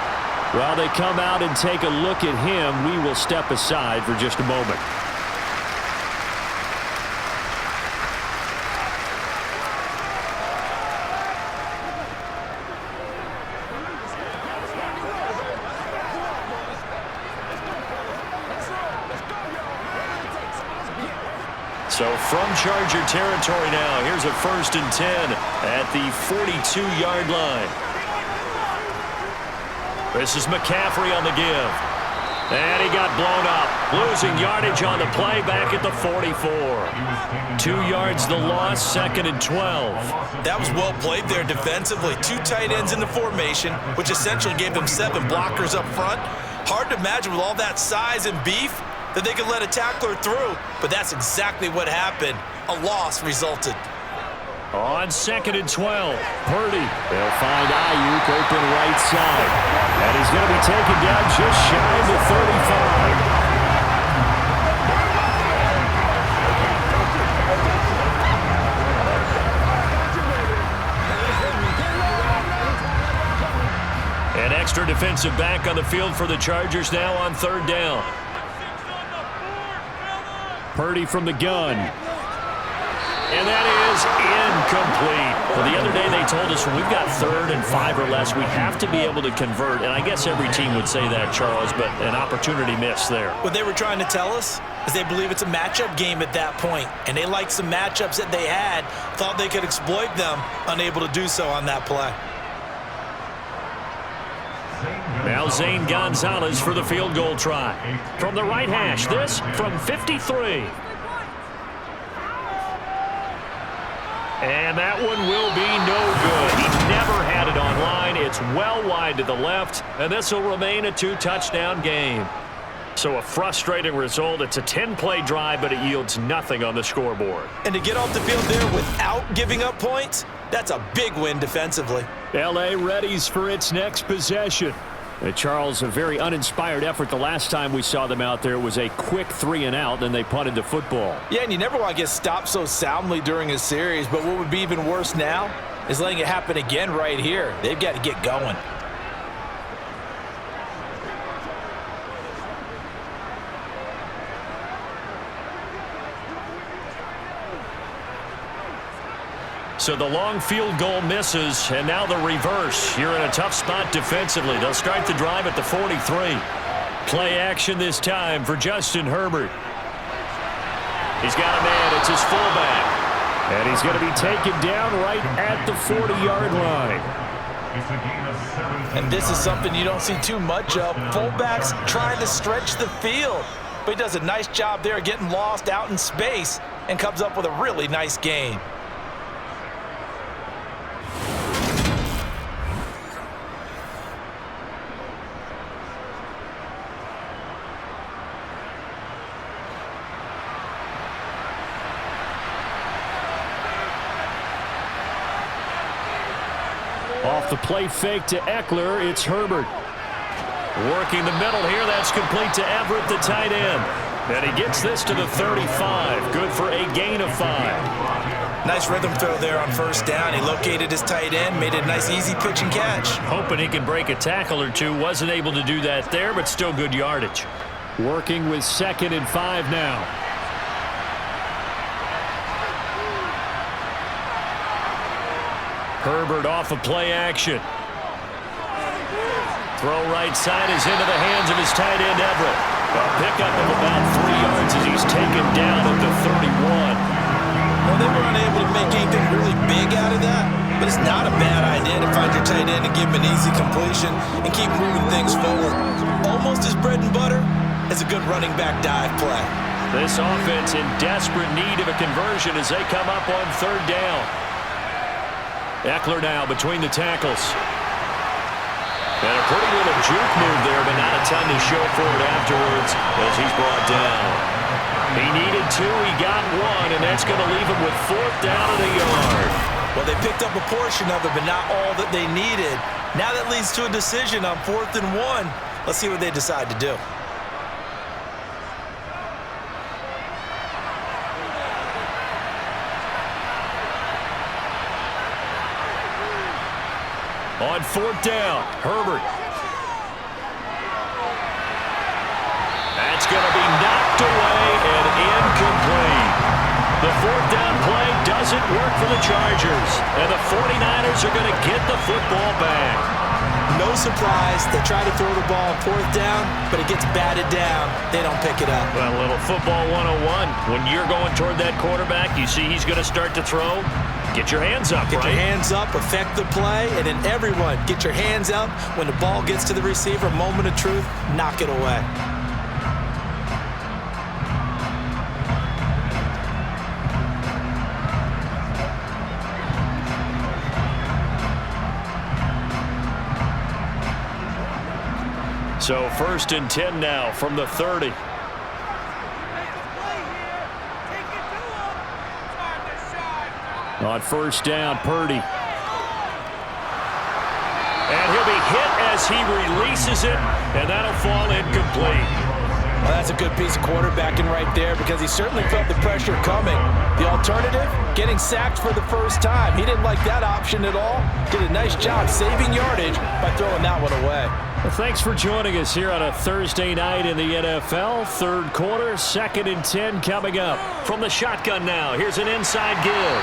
S4: While they come out and take a look at him, we will step aside for just a moment. So from Charger territory now, here's a 1st and 10 at the 42-yard line. This is McCaffrey on the give. And he got blown up. Losing yardage on the play back at the 44. 2 yards the loss, 2nd and 12.
S5: That was well played there defensively. 2 tight ends in the formation, which essentially gave them 7 blockers up front. Hard to imagine with all that size and beef that they could let a tackler through, but that's exactly what happened. A loss resulted.
S4: On 2nd and 12, Purdy. They'll find Ayuk open right side. And he's going to be taken down just shy of the 35. An extra defensive back on the field for the Chargers now on 3rd down. Purdy from the gun. And that is incomplete. Well, the other day they told us when we've got 3rd and 5 or less, we have to be able to convert. And I guess every team would say that, Charles, but an opportunity missed there.
S5: What they were trying to tell us is they believe it's a matchup game at that point. And they liked some matchups that they had, thought they could exploit them, unable to do so on that play.
S4: Now Zane Gonzalez for the field goal try. From the right hash, this from 53. And that one will be no good. He never had it on line. It's well wide to the left, and this will remain a 2-touchdown game. So a frustrating result. It's a 10-play drive, but it yields nothing on the scoreboard.
S5: And to get off the field there without giving up points, that's a big win defensively.
S4: L.A. readies for its next possession. Charles, a very uninspired effort the last time we saw them out there. It was a quick 3-and-out, then they punted the football.
S5: Yeah, and you never want to get stopped so soundly during a series, but what would be even worse now is letting it happen again right here. They've got to get going.
S4: So the long field goal misses, and now the reverse. You're in a tough spot defensively. They'll start the drive at the 43. Play action this time for Justin Herbert. He's got a man. It's his fullback. And he's going to be taken down right at the 40-yard line.
S5: And this is something you don't see too much of. Fullbacks trying to stretch the field. But he does a nice job there getting lost out in space and comes up with a really nice gain.
S4: Off the play fake to Eckler, it's Herbert. Working the middle here, that's complete to Everett, the tight end. And he gets this to the 35. Good for a gain of 5.
S5: Nice rhythm throw there on 1st down. He located his tight end, made it a nice easy pitch and catch.
S4: Hoping he can break a tackle or two. Wasn't able to do that there, but still good yardage. Working with 2nd and 5 now. Herbert off of play action. Throw right side is into the hands of his tight end, Everett. A pickup of about 3 yards as he's taken down at the 31.
S5: Well, they were unable to make anything really big out of that, but it's not a bad idea to find your tight end and give him an easy completion and keep moving things forward. Almost as bread and butter as a good running back dive play.
S4: This offense in desperate need of a conversion as they come up on 3rd down. Eckler now between the tackles. And a pretty little juke move there, but not a ton to show for it afterwards as he's brought down. He needed 2, he got 1, and that's going to leave him with 4th down and a yard.
S5: Well, they picked up a portion of it, but not all that they needed. Now that leads to a decision on 4th and 1. Let's see what they decide to do.
S4: On 4th down, Herbert. That's going to be knocked away and incomplete. The 4th down play doesn't work for the Chargers, and the 49ers are going to get the football back.
S5: No surprise. They try to throw the ball on 4th down, but it gets batted down. They don't pick it up.
S4: Well, a little football 101. When you're going toward that quarterback, you see he's going to start to throw. Get your hands up,
S5: Get
S4: right?
S5: your hands up, affect the play, and then everyone get your hands up. When the ball gets to the receiver, moment of truth, knock it away.
S4: So 1st and 10 now from the 30. On 1st down, Purdy. And he'll be hit as he releases it, and that'll fall incomplete.
S3: Well, that's a good piece of quarterbacking right there because he certainly felt the pressure coming. The alternative, getting sacked for the first time. He didn't like that option at all. Did a nice job saving yardage by throwing that one away.
S4: Well, thanks for joining us here on a Thursday night in the NFL. 3rd quarter, 2nd and 10 coming up. From the shotgun now, here's an inside give.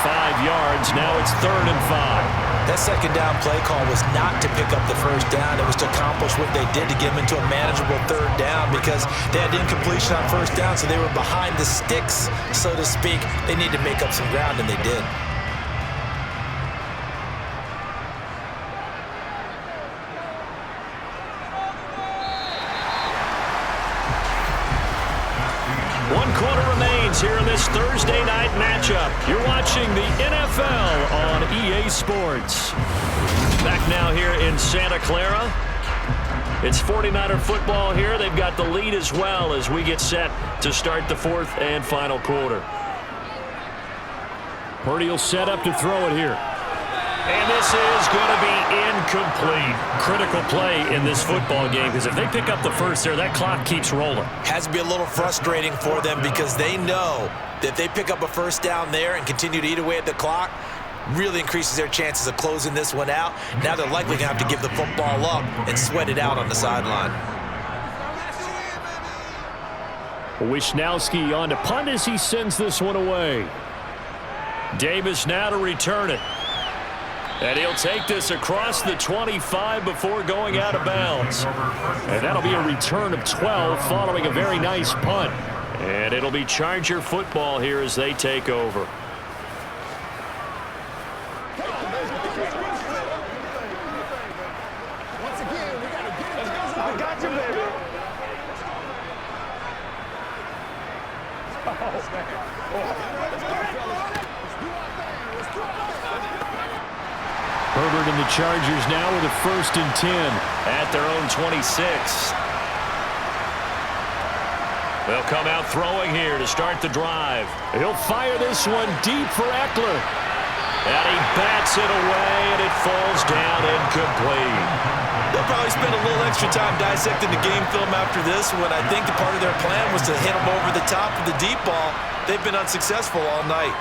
S4: 5 yards, now it's 3rd and 5.
S5: That 2nd down play call was not to pick up the 1st down. It was to accomplish what they did to get them into a manageable 3rd down because they had incompletion on 1st down, so they were behind the sticks, so to speak. They need to make up some ground, and they did.
S4: Here in this Thursday night matchup. You're watching the NFL on EA Sports. Back now here in Santa Clara. It's 49er football here. They've got the lead as well as we get set to start the 4th and final quarter. Purdy will set up to throw it here. And this is going to be incomplete. Critical play in this football game because if they pick up the 1st there, that clock keeps rolling.
S5: Has to be a little frustrating for them because they know that if they pick up a 1st down there and continue to eat away at the clock, really increases their chances of closing this one out. Now they're likely going to have to give the football up and sweat it out on the sideline.
S4: Wisnowski on to punt as he sends this one away. Davis now to return it. And he'll take this across the 25 before going out of bounds. And that'll be a return of 12 following a very nice punt. And it'll be Charger football here as they take over. Herbert and the Chargers now with a 1st and 10 at their own 26. They'll come out throwing here to start the drive. He'll fire this one deep for Eckler. And he bats it away, and it falls down incomplete.
S5: They'll probably spend a little extra time dissecting the game film after this one. I think the part of their plan was to hit him over the top of the deep ball. They've been unsuccessful all night.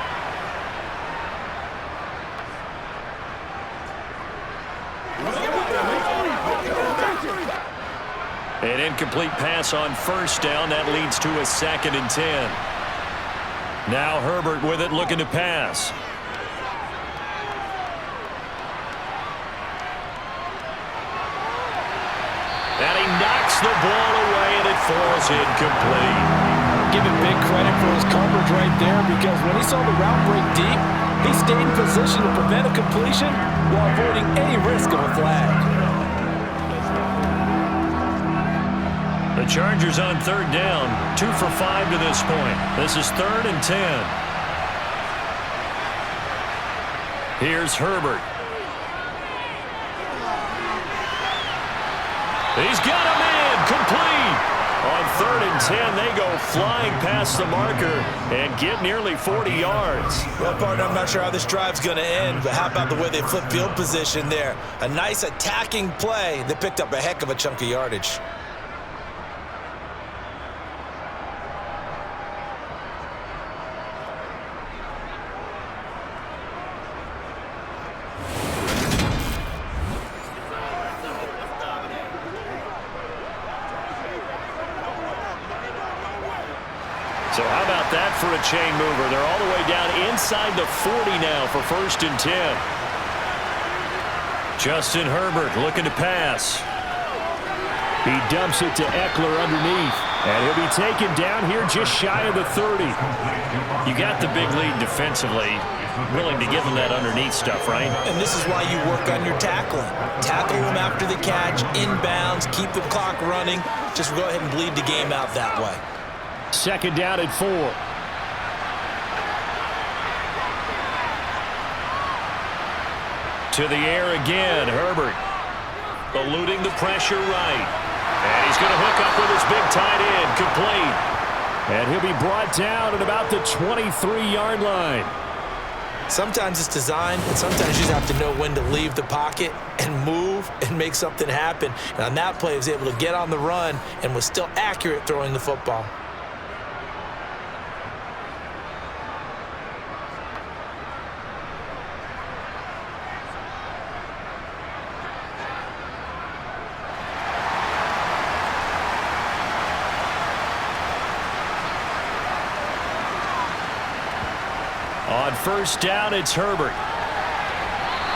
S4: An incomplete pass on 1st down. That leads to a 2nd and 10. Now Herbert with it, looking to pass. And he knocks the ball away, and it falls incomplete.
S3: Give him big credit for his coverage right there because when he saw the route break deep, he stayed in position to prevent a completion while avoiding any risk of a flag.
S4: The Chargers on 3rd down, 2 for 5 to this point. This is 3rd and 10. Here's Herbert. He's got a man, complete. On 3rd and 10, they go flying past the marker and get nearly 40 yards.
S5: Well, partner, I'm not sure how this drive's going to end, but how about the way they flip field position there? A nice attacking play that picked up a heck of a chunk of yardage.
S4: So how about that for a chain mover? They're all the way down inside the 40 now for 1st and 10.
S2: Justin Herbert looking to pass.
S4: He dumps it to Eckler underneath. And he'll be taken down here just shy of the 30.
S2: You got the big lead defensively. Willing to give him that underneath stuff, right?
S5: And this is why you work on your tackling. Tackle them after the catch, inbounds, keep the clock running. Just go ahead and bleed the game out that way.
S4: Second down at 4.
S2: To the air again, Herbert. Eluding the pressure right. And he's going to hook up with his big tight end, complete.
S4: And he'll be brought down at about the 23-yard line.
S5: Sometimes it's design, and sometimes you just have to know when to leave the pocket and move and make something happen. And on that play, he was able to get on the run and was still accurate throwing the football.
S2: On first down, it's Herbert.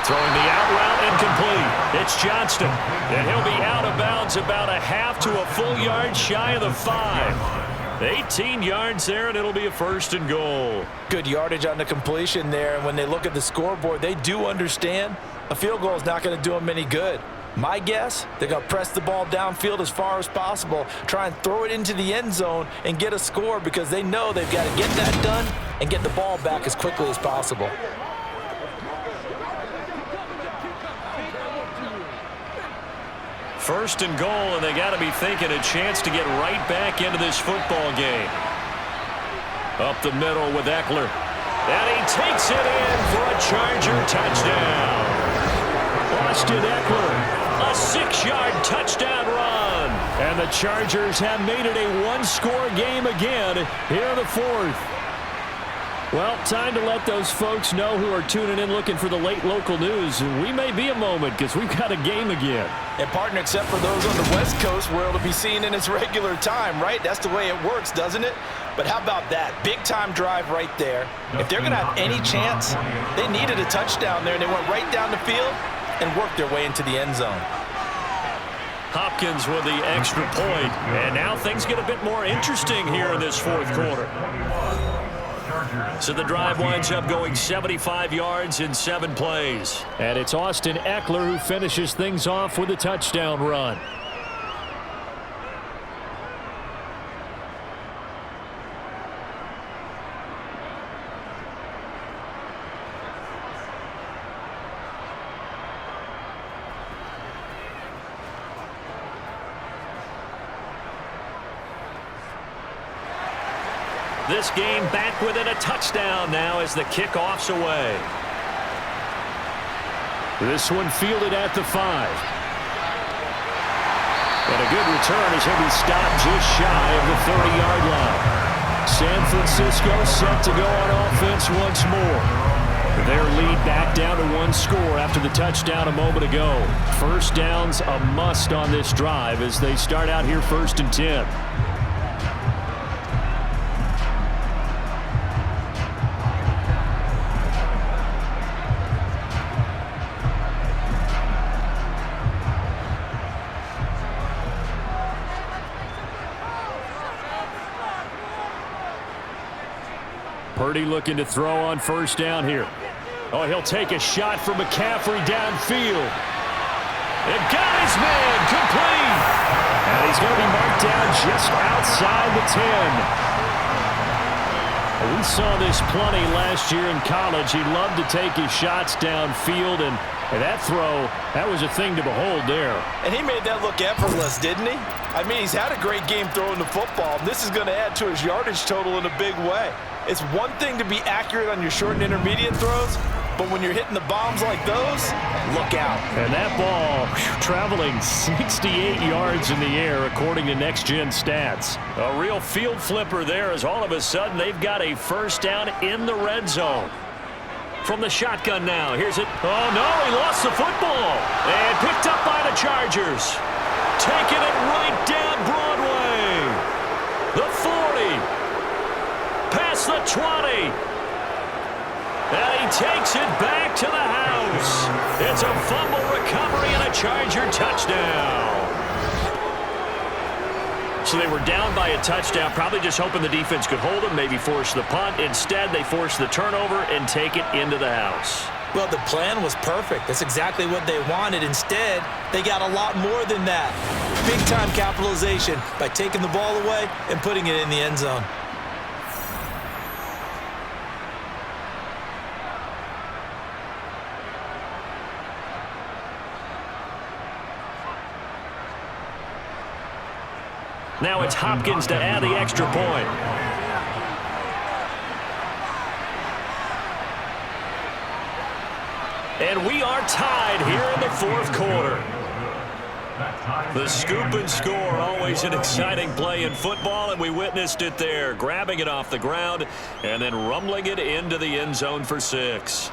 S2: Throwing the out route incomplete. It's Johnston. And he'll be out of bounds about a half to a full yard shy of the 5. 18 yards there, and it'll be a first and goal.
S5: Good yardage on the completion there. And when they look at the scoreboard, they do understand a field goal is not going to do them any good. My guess, they're going to press the ball downfield as far as possible, try and throw it into the end zone and get a score because they know they've got to get that done and get the ball back as quickly as possible.
S2: First and goal, and they got to be thinking a chance to get right back into this football game. Up the middle with Eckler. And he takes it in for a Charger touchdown. Austin Eckler, a 6-yard touchdown run.
S4: And the Chargers have made it a one-score game again here in the 4th. Well, time to let those folks know who are tuning in looking for the late local news. We may be a moment because we've got a game again.
S3: And partner, except for those on the West Coast, where it'll be seen in its regular time, right? That's the way it works, doesn't it? But how about that? Big-time drive right there. If they're going to have any chance, they needed a touchdown there, and they went right down the field and worked their way into the end zone.
S2: Hopkins with the extra point. And now things get a bit more interesting here in this 4th quarter. So the drive winds up going 75 yards in 7 plays.
S4: And it's Austin Eckler who finishes things off with a touchdown run.
S2: This game back within a touchdown now as the kickoff's away.
S4: This one fielded at the 5. And a good return as he'll be stopped just shy of the 30-yard line. San Francisco set to go on offense once more. Their lead back down to 1 score after the touchdown a moment ago. First down's a must on this drive as they start out here 1st and 10. Purdy looking to throw on first down here. Oh, he'll take a shot from McCaffrey downfield. And got his man complete. And he's going to be marked down just outside the 10. We saw this plenty last year in college. He loved to take his shots downfield, and that throw, that was a thing to behold there.
S3: And he made that look effortless, didn't he? I mean, he's had a great game throwing the football, and this is going to add to his yardage total in a big way. It's one thing to be accurate on your short and intermediate throws, but when you're hitting the bombs like those, look out.
S4: And that ball traveling 68 yards in the air, according to Next Gen Stats.
S2: A real field flipper there as all of a sudden they've got a first down in the red zone. From the shotgun now, here's it. Oh, no, he lost the football. And picked up by the Chargers. Taking it right down Broadway. The 40. Past the 20. And he takes it back to the house. It's a fumble recovery.
S4: Charger touchdown. So they were down by a touchdown, probably just hoping the defense could hold them, maybe force the punt. Instead, they forced the turnover and take it into the house.
S5: Well, the plan was perfect. That's exactly what they wanted. Instead, they got a lot more than that. Big-time capitalization by taking the ball away and putting it in the end zone.
S4: Now it's Hopkins to add the extra point. And we are tied here in the fourth quarter. The scoop and score, always an exciting play in football, and we witnessed it there, grabbing it off the ground and then rumbling it into the end zone for 6.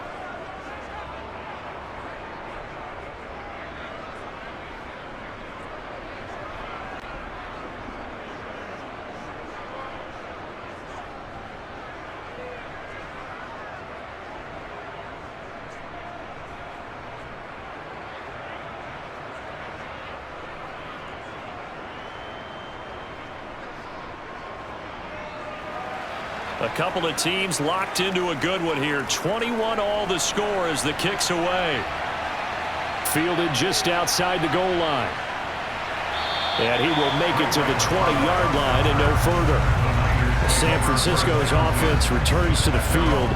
S4: A couple of teams locked into a good one here. 21 all the score as the kick's away. Fielded just outside the goal line. And he will make it to the 20-yard line and no further. San Francisco's offense returns to the field.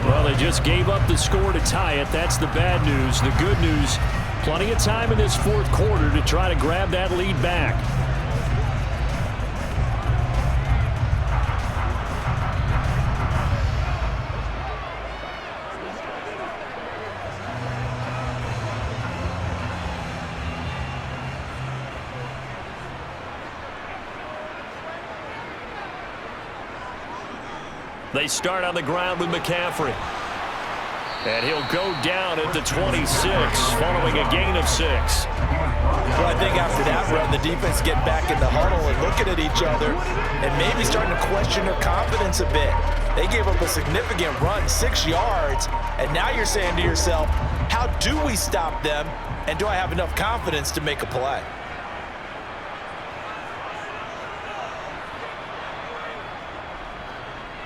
S4: Well, they just gave up the score to tie it. That's the bad news. The good news, plenty of time in this fourth quarter to try to grab that lead back. They start on the ground with McCaffrey. And he'll go down at the 26, following a gain of 6.
S5: Well, I think after that run, the defense get back in the huddle and looking at each other and maybe starting to question their confidence a bit. They gave up a significant run, 6 yards, and now you're saying to yourself, how do we stop them, and do I have enough confidence to make a play?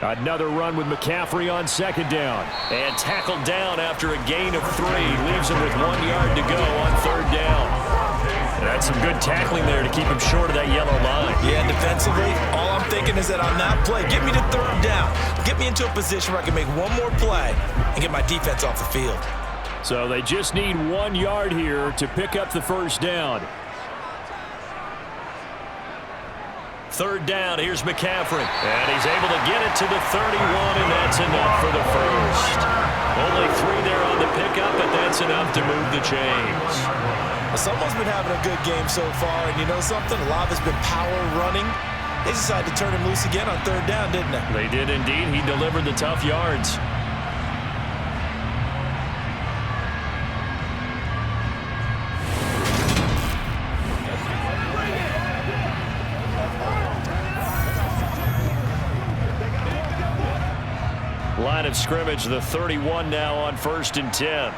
S4: Another run with McCaffrey on second down. And tackled down after a gain of 3. Leaves him with 1 yard to go on third down. That's some good tackling there to keep him short of that yellow line.
S5: Yeah, defensively, all I'm thinking is that on that play, get me to third down. Get me into a position where I can make one more play and get my defense off the field.
S4: So they just need 1 yard here to pick up the first down. Third down, here's McCaffrey. And he's able to get it to the 31, and that's enough for the first. Only 3 there on the pickup, but that's enough to move the chains.
S5: Someone's been having a good game so far, and you know something? A lot of it's been power running. They decided to turn him loose again on third down, didn't they?
S4: They did indeed. He delivered the tough yards. Line of scrimmage, the 31 now on 1st and 10.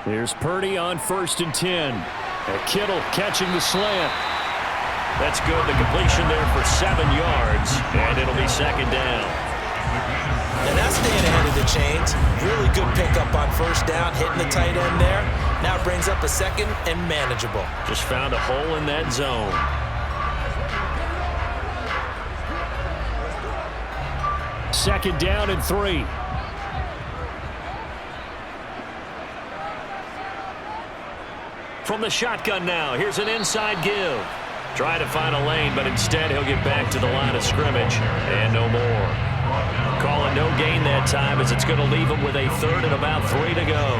S4: Here's Purdy on 1st and 10. And Kittle catching the slant. That's good. The completion there for 7 yards, and it'll be second down.
S5: And that's staying ahead of the chains. Really good pickup on first down, hitting the tight end there. Now it brings up a second and manageable.
S4: Just found a hole in that zone. Second down and 3. From the shotgun now, here's an inside give. Trying to find a lane, but instead he'll get back to the line of scrimmage. And no more. Calling no gain that time as it's going to leave him with a third and about 3 to go.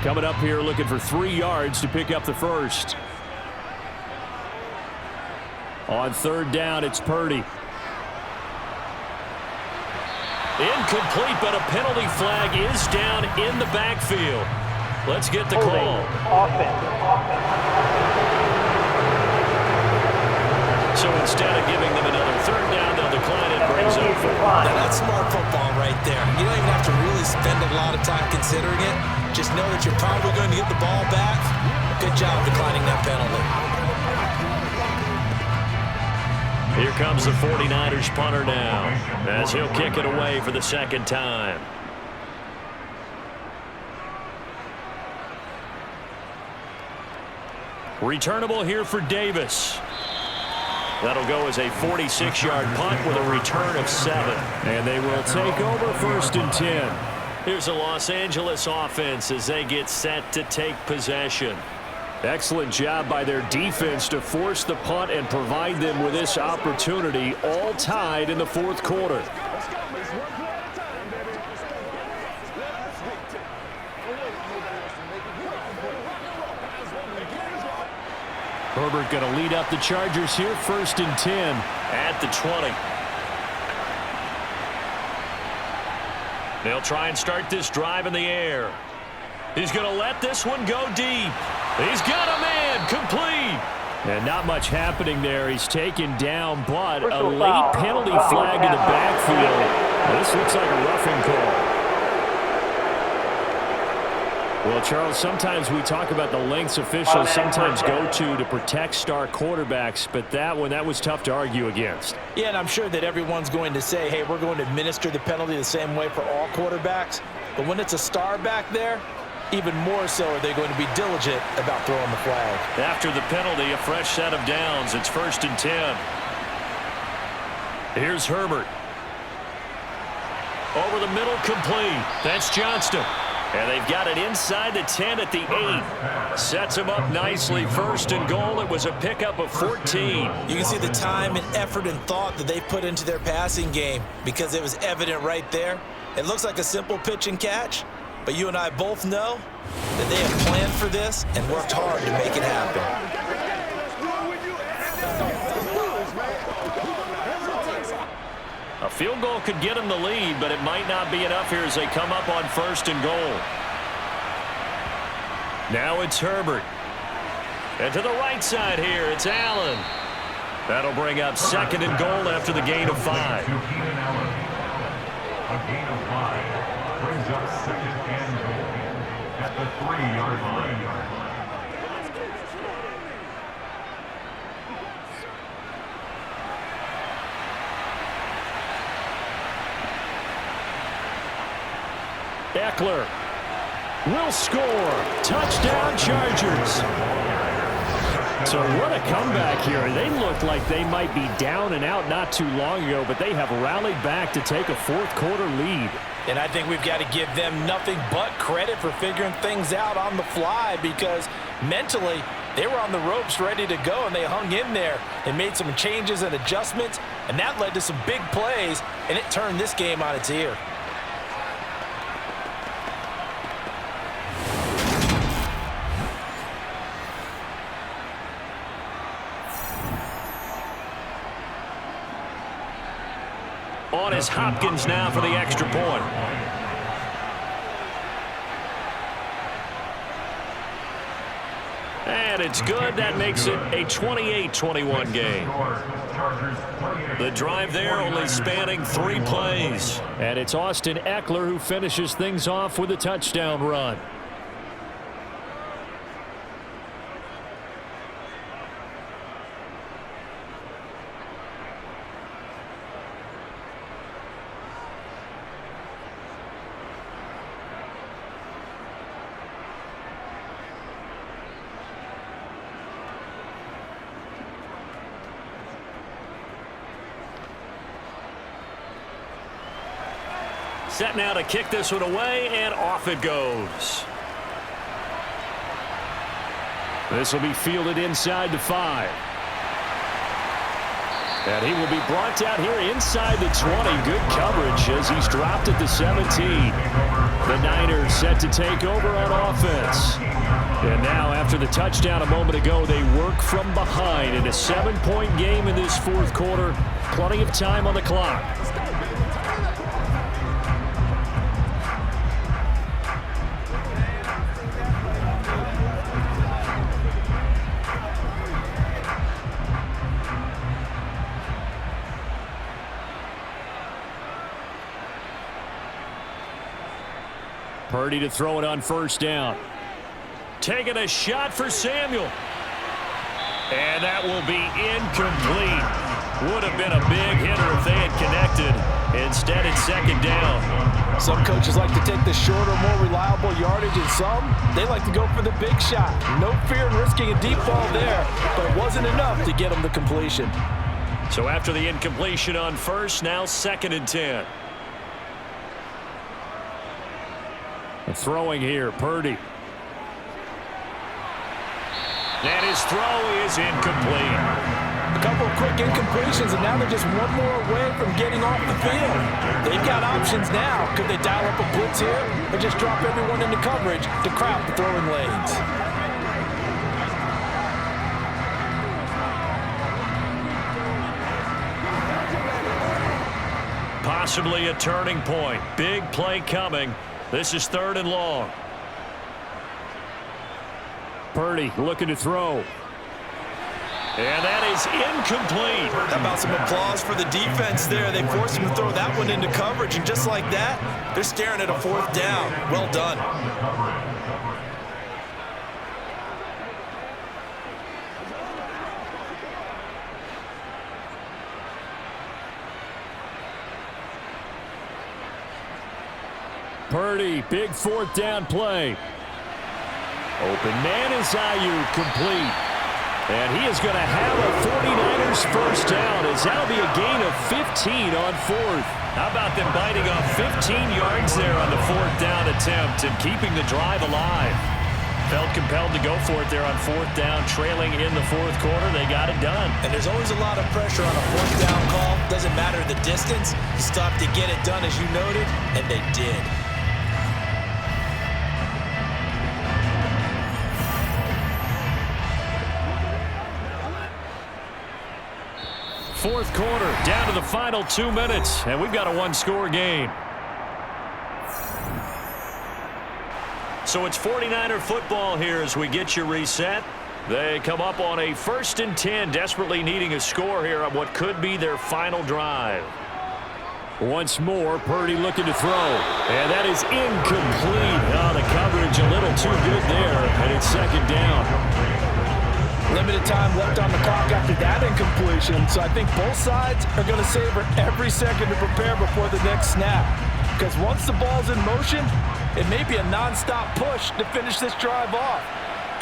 S4: Coming up here looking for 3 yards to pick up the first. On third down, it's Purdy. Incomplete, but a penalty flag is down in the backfield. Let's get the call. So instead of giving them another third down, they'll McLennan brings up for.
S5: Now, that's smart football right there. You don't even have to really spend a lot of time considering it. Just know that you're probably going to get the ball back. Good job declining that penalty.
S4: Here comes the 49ers punter now, as he'll kick it away for the second time. Returnable here for Davis. That'll go as a 46-yard punt with a return of 7. And they will take over 1st and 10. Here's the Los Angeles offense as they get set to take possession. Excellent job by their defense to force the punt and provide them with this opportunity, all tied in the 4th quarter. Herbert going to lead up the Chargers here, 1st and 10 at the 20. They'll try and start this drive in the air. He's going to let this one go deep. He's got a man, complete. And not much happening there. He's taken down, but a late penalty flag in the backfield. This looks like a roughing call. Well, Charles, sometimes we talk about the lengths officials sometimes go to protect star quarterbacks, but that was tough to argue against.
S5: Yeah, and I'm sure that everyone's going to say, hey, we're going to administer the penalty the same way for all quarterbacks. But when it's a star back there, even more so are they going to be diligent about throwing the flag.
S4: After the penalty, a fresh set of downs. It's 1st and 10. Here's Herbert. Over the middle, complete. That's Johnston. And they've got it inside the 10 at the 8. Sets him up nicely. 1st and goal. It was a pickup of 14.
S5: You can see the time and effort and thought that they put into their passing game because it was evident right there. It looks like a simple pitch and catch, but you and I both know that they have planned for this and worked hard to make it happen.
S4: A field goal could get them the lead, but it might not be enough here as they come up on 1st and goal. Now it's Herbert. And to the right side here, it's Allen. That'll bring up 2nd and goal after the gain of 5.
S7: A gain of 5 brings up 2nd and goal at the 3-yard line.
S4: Eckler will score. Touchdown, Chargers. So what a comeback here. They looked like they might be down and out not too long ago, but they have rallied back to take a 4th quarter lead.
S5: And I think we've got to give them nothing but credit for figuring things out on the fly because mentally they were on the ropes ready to go and they hung in there. They made some changes and adjustments, and that led to some big plays, and it turned this game on its ear.
S4: On is Hopkins now for the extra point. And it's good. That makes it a 28-21 game. The drive there only spanning 3 plays. And it's Austin Eckler who finishes things off with a touchdown run. Set now to kick this one away, and off it goes. This will be fielded inside the 5. And he will be brought down here inside the 20. Good coverage as he's dropped at the 17. The Niners set to take over on offense. And now after the touchdown a moment ago, they work from behind in a 7-point game in this 4th quarter. Plenty of time on the clock. Purdy to throw it on first down. Taking a shot for Samuel. And that will be incomplete. Would have been a big hitter if they had connected. Instead, it's second down.
S3: Some coaches like to take the shorter, more reliable yardage, and some, they like to go for the big shot. No fear in risking a deep ball there, but it wasn't enough to get them the completion.
S4: So after the incompletion on first, now 2nd and 10. Throwing here, Purdy. And his throw is incomplete.
S3: A couple of quick incompletions, and now they're just one more away from getting off the field. They've got options now. Could they dial up a blitz here or just drop everyone into coverage to crowd the throwing lanes?
S4: Possibly a turning point. Big play coming. This is 3rd and long. Purdy looking to throw. And that is incomplete.
S5: How about some applause for the defense there? They forced him to throw that one into coverage, and just like that, they're staring at a 4th down. Well done.
S4: Purdy, big 4th down play. Open man is Ayuk, complete. And he is going to have a 49ers first down, as that'll be a gain of 15 on 4th. How about them biting off 15 yards there on the 4th down attempt and keeping the drive alive? Felt compelled to go for it there on 4th down, trailing in the 4th quarter. They got it done.
S5: And there's always a lot of pressure on a 4th down call. Doesn't matter the distance. You stop to get it done, as you noted, and they did.
S4: 4th quarter, down to the final 2 minutes, and we've got a one-score game. So it's 49er football here as we get you reset. They come up on a 1st and 10, desperately needing a score here on what could be their final drive. Once more, Purdy looking to throw, and that is incomplete. Oh, the coverage a little too good there, and it's 2nd down.
S3: Limited time left on the clock after that incompletion, so I think both sides are going to savor every second to prepare before the next snap. Because once the ball's in motion, it may be a non-stop push to finish this drive off.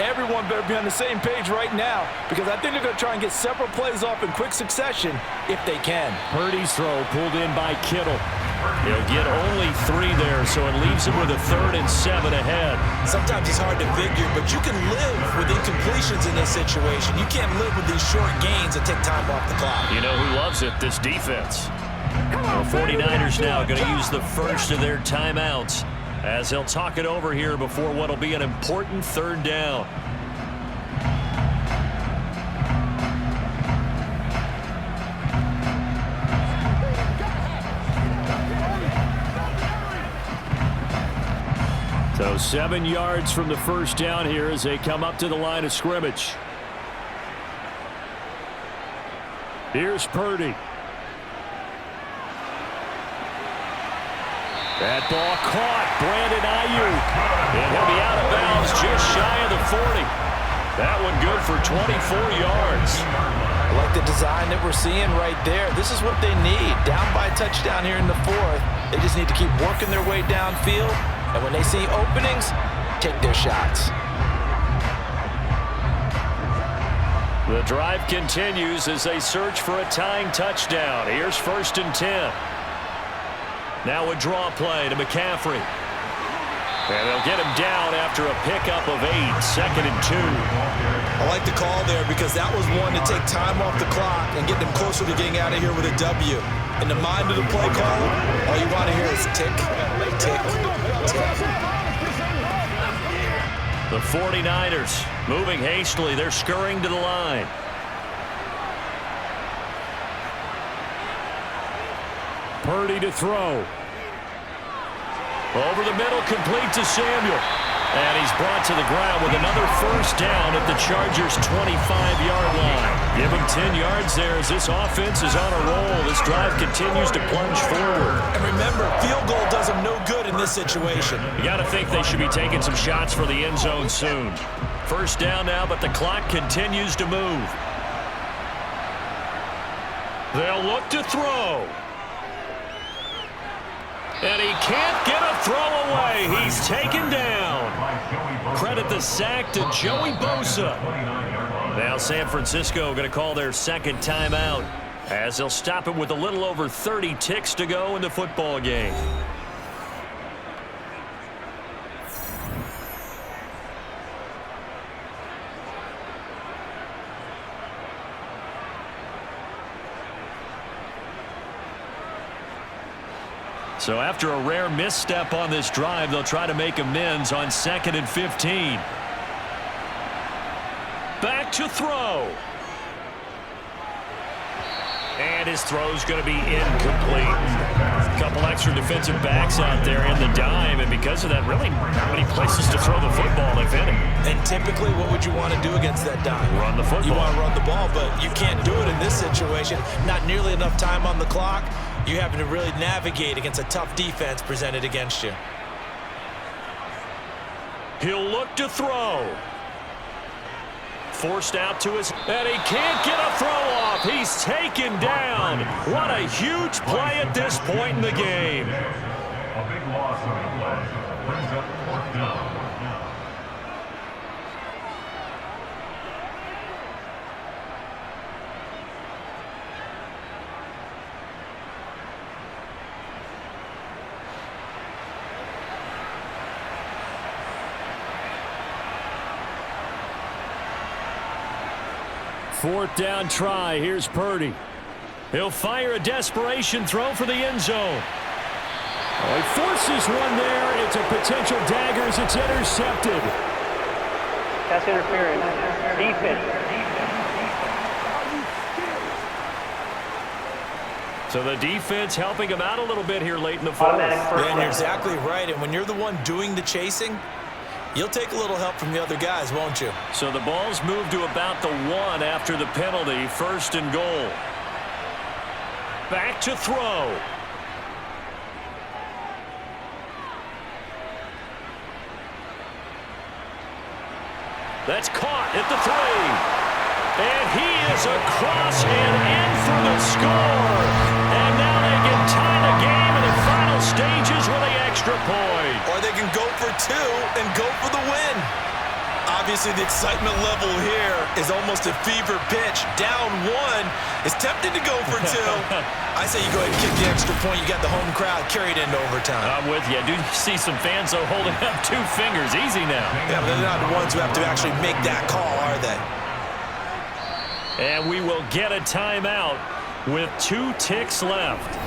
S3: Everyone better be on the same page right now, because I think they're going to try and get several plays off in quick succession if they can.
S4: Purdy's throw pulled in by Kittle. He'll get only 3 there, so it leaves him with a 3rd and 7 ahead.
S5: Sometimes it's hard to figure, but you can live with incompletions in this situation. You can't live with these short gains that take time off the clock.
S4: You know who loves it? This defense. The 49ers now going to use the first of their timeouts as they'll talk it over here before what will be an important 3rd down. So 7 yards from the first down here as they come up to the line of scrimmage. Here's Purdy. That ball caught. Brandon Ayuk. And he'll be out of bounds just shy of the 40. That one good for 24 yards.
S3: I like the design that we're seeing right there. This is what they need. Down by a touchdown here in the 4th. They just need to keep working their way downfield. And when they see openings, take their shots.
S4: The drive continues as they search for a tying touchdown. Here's 1st and 10. Now a draw play to McCaffrey. And they'll get him down after a pickup of 8, 2nd and 2.
S5: I like the call there because that was one to take time off the clock and get them closer to getting out of here with a W. In the mind of the play caller, all you want to hear is tick, tick, tick.
S4: The 49ers moving hastily. They're scurrying to the line. Purdy to throw. Over the middle, complete to Samuel. And he's brought to the ground with another first down at the Chargers' 25-yard line.
S2: Give him 10 yards there as this offense is on a roll. This drive continues to plunge forward.
S5: And remember, field goal does them no good in this situation.
S2: You got to think they should be taking some shots for the end zone soon. First down now, but the clock continues to move. They'll look to throw. And he can't get a throw away. He's taken down. Credit the sack to Joey Bosa. Now San Francisco going to call their second timeout as they'll stop it with a little over 30 ticks to go in the football game. So after a rare misstep on this drive, they'll try to make amends on 2nd and 15. Back to throw. And his throw's going to be incomplete. A couple extra defensive backs out there in the dime, and because of that, really not many places to throw the football, if any.
S5: And typically, what would you want to do against that dime?
S2: Run the football.
S5: You want to run the ball, but you can't do it in this situation. Not nearly enough time on the clock. You're having to really navigate against a tough defense presented against you.
S2: He'll look to throw. Forced out to his, and he can't get a throw off. He's taken down. What a huge play at this point in the game.
S7: A big loss on the play. Brings up 4th down.
S2: Fourth down try. Here's Purdy. He'll fire a desperation throw for the end zone. Oh, he forces one there. It's a potential dagger as it's intercepted.
S8: That's interference. Defense.
S2: So the defense helping him out a little bit here late in the fourth.
S5: Yeah, and you're exactly right. And when you're the one doing the chasing, you'll take a little help from the other guys, won't you?
S2: So the ball's moved to about the 1 after the penalty. 1st and goal. Back to throw. That's caught at the 3. And he is across and in for the score. And now they can tie the game in the final stages with the extra point.
S5: Or they can go for 2 and go for the win. Obviously, the excitement level here is almost a fever pitch. Down 1 is tempted to go for 2. I say you go ahead and kick the extra point. You got the home crowd carried into overtime.
S2: I'm with you. I do see some fans, though, holding up 2 fingers. Easy now.
S5: Yeah, but they're not the ones who have to actually make that call, are they?
S2: And we will get a timeout with 2 ticks left.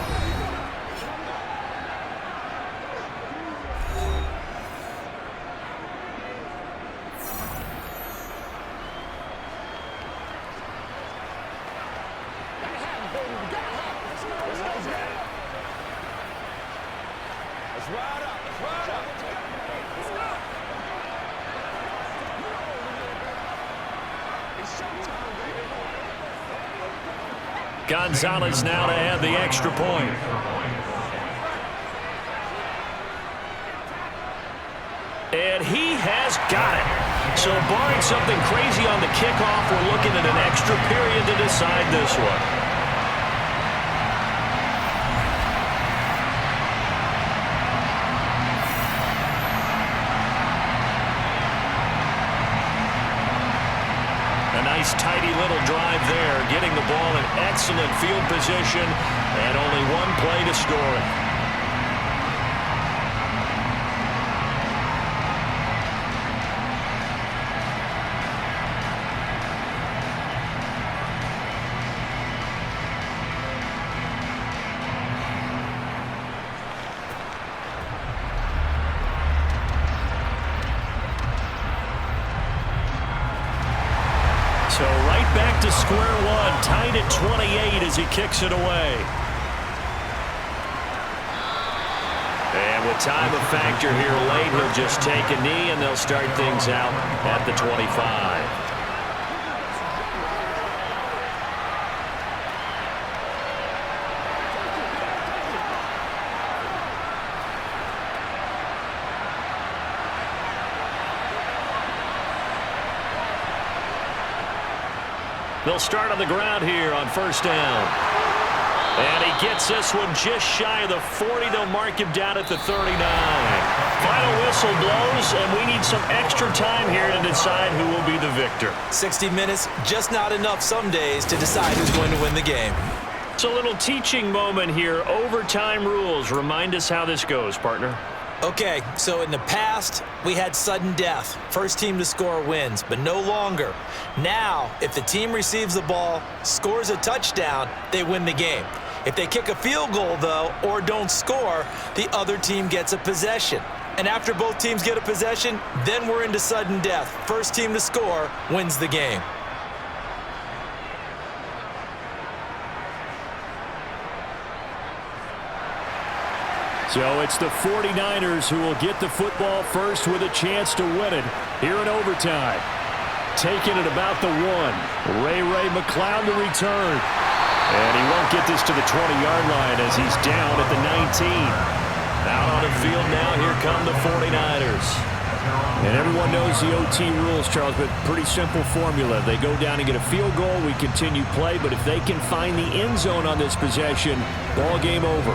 S2: Gonzalez now to add the extra point. And he has got it. So barring something crazy on the kickoff, we're looking at an extra period to decide this one. Nice, tidy little drive there, getting the ball in excellent field position, and only 1 play to score it. So right back to square one, tied at 28 as he kicks it away. And with time a factor here late, he'll just take a knee and they'll start things out at the 25.
S4: They'll start on the ground here on first down. And he gets this one just shy of the 40. They'll mark him down at the 39. Final whistle blows, and we need some extra time here to decide who will be the victor.
S5: 60 minutes, just not enough some days to decide who's going to win the game.
S4: It's a little teaching moment here. Overtime rules. Remind us how this goes, partner.
S5: Okay, so in the past, we had sudden death. First team to score wins, but no longer. Now, if the team receives the ball, scores a touchdown, they win the game. If they kick a field goal, though, or don't score, the other team gets a possession. And after both teams get a possession, then we're into sudden death. First team to score wins the game.
S4: So it's the 49ers who will get the football first with a chance to win it here in overtime. Taking it about the 1. Ray McCloud to return. And he won't get this to the 20-yard line as he's down at the 19. Out on the field now, here come the 49ers. And everyone knows the OT rules, Charles, but pretty simple formula. They go down and get a field goal, we continue play, but if they can find the end zone on this possession, ball game over.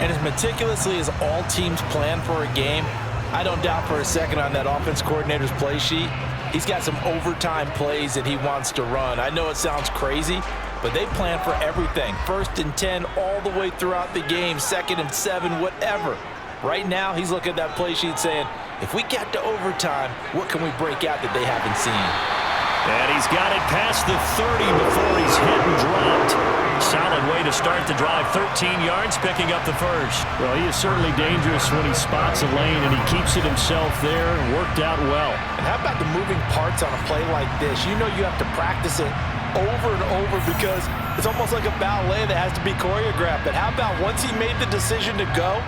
S3: And as meticulously as all teams plan for a game, I don't doubt for a second on that offense coordinator's play sheet, he's got some overtime plays that he wants to run. I know it sounds crazy, but they plan for everything. 1st and 10 all the way throughout the game, 2nd and 7, whatever. Right now, he's looking at that play sheet saying, if we get to overtime, what can we break out that they haven't seen?
S4: And he's got it past the 30 before he's hit and dropped. Solid way to start the drive. 13 yards, picking up the first. Well, he is certainly dangerous when he spots a lane, and he keeps it himself there. Worked out well.
S3: And how about the moving parts on a play like this? You know you have to practice it over and over because it's almost like a ballet that has to be choreographed. But how about once he made the decision to go,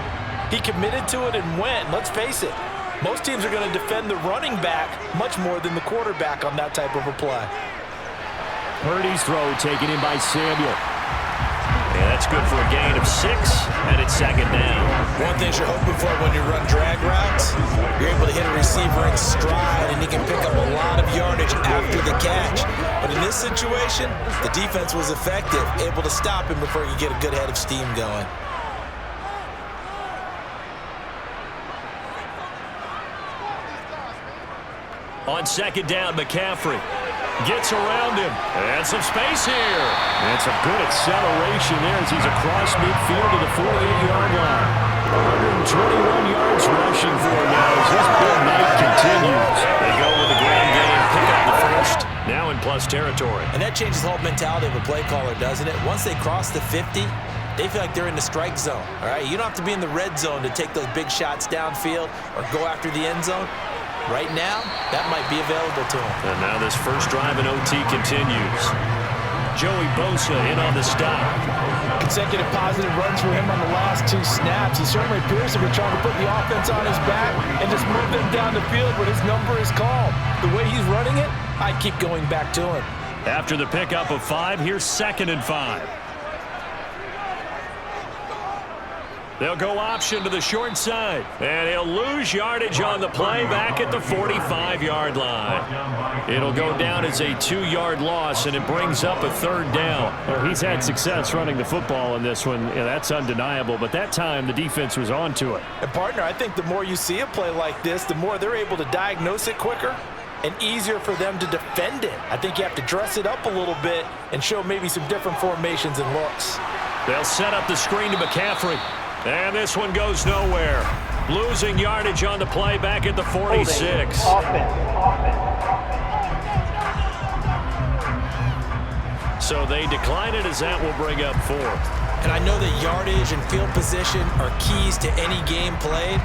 S3: he committed to it and went. Let's face it, most teams are going to defend the running back much more than the quarterback on that type of a play.
S4: Purdy's throw taken in by Samuel. Yeah, that's good for a gain of 6, and it's 2nd down.
S5: One thing you're hoping for when you run drag routes, you're able to hit a receiver in stride, and he can pick up a lot of yardage after the catch. But in this situation, the defense was effective, able to stop him before he could get a good head of steam going.
S4: On 2nd down, McCaffrey gets around him. And some space here. And some good acceleration there as he's across midfield to the 48-yard line. 121 yards rushing for him now as his big night continues. They go with the ground game, pick up the first, now in plus territory.
S5: And that changes the whole mentality of a play caller, doesn't it? Once they cross the 50, they feel like they're in the strike zone. All right, you don't have to be in the red zone to take those big shots downfield or go after the end zone. Right now, that might be available to him.
S4: And now this first drive in OT continues. Joey Bosa in on the stop.
S3: Consecutive positive runs for him on the last 2 snaps. He certainly appears to be trying to put the offense on his back and just move them down the field when his number is called. The way he's running it, I keep going back to him.
S4: After the pickup of 5, here's 2nd and 5. They'll go option to the short side. And he'll lose yardage on the play back at the 45-yard line. It'll go down as a 2-yard loss, and it brings up a 3rd down.
S2: Well, he's had success running the football in this one. Yeah, that's undeniable. But that time, the defense was on to it.
S3: And, partner, I think the more you see a play like this, the more they're able to diagnose it quicker and easier for them to defend it. I think you have to dress it up a little bit and show maybe some different formations and looks.
S4: They'll set up the screen to McCaffrey. And this one goes nowhere. Losing yardage on the play back at the 46. So they decline it as that will bring up 4.
S5: And I know that yardage and field position are keys to any game played,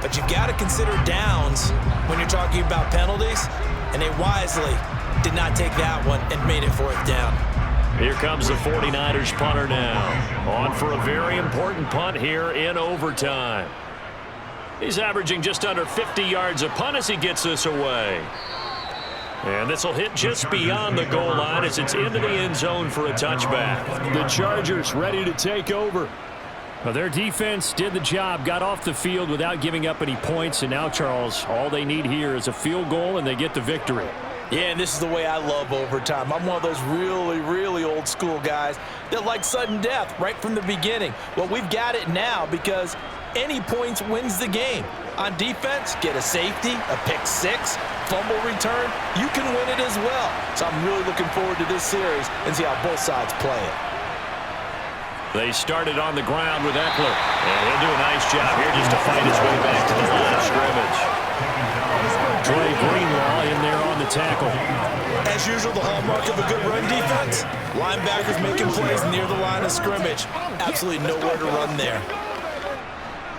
S5: but you've got to consider downs when you're talking about penalties, and they wisely did not take that one and made it 4th down.
S4: Here comes the 49ers punter now. On for a very important punt here in overtime. He's averaging just under 50 yards a punt as he gets this away. And this will hit just beyond the goal line as it's into the end zone for a touchback.
S2: The Chargers ready to take over. Well, their defense did the job, got off the field without giving up any points, and now, Charles, all they need here is a field goal and they get the victory.
S5: Yeah, and this is the way I love overtime. I'm one of those really, really old school guys that like sudden death right from the beginning. Well, we've got it now because any points wins the game. On defense, get a safety, a pick six, fumble return, you can win it as well. So I'm really looking forward to this series and see how both sides play it.
S2: They started on the ground with Eckler, and he'll do a nice job here just to fight his way back to the line of scrimmage. Dre Greenlaw in there on the tackle.
S5: As usual, the hallmark of a good run defense, linebackers making plays near the line of scrimmage. Absolutely nowhere to run there.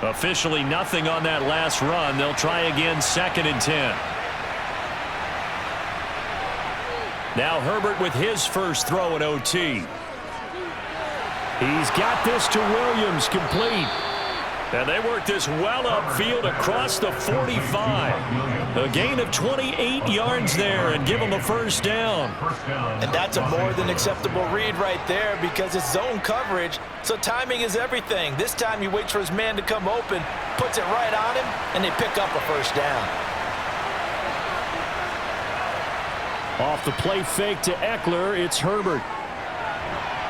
S2: Officially nothing on that last run. They'll try again, 2nd and 10. Now Herbert with his first throw at OT. He's got this to Williams, complete. And they work this well upfield across the 45. A gain of 28 yards there and give him a first down.
S5: And that's a more than acceptable read right there because it's zone coverage, so timing is everything. This time he waits for his man to come open, puts it right on him, and they pick up a first down.
S2: Off the play fake to Eckler, it's Herbert.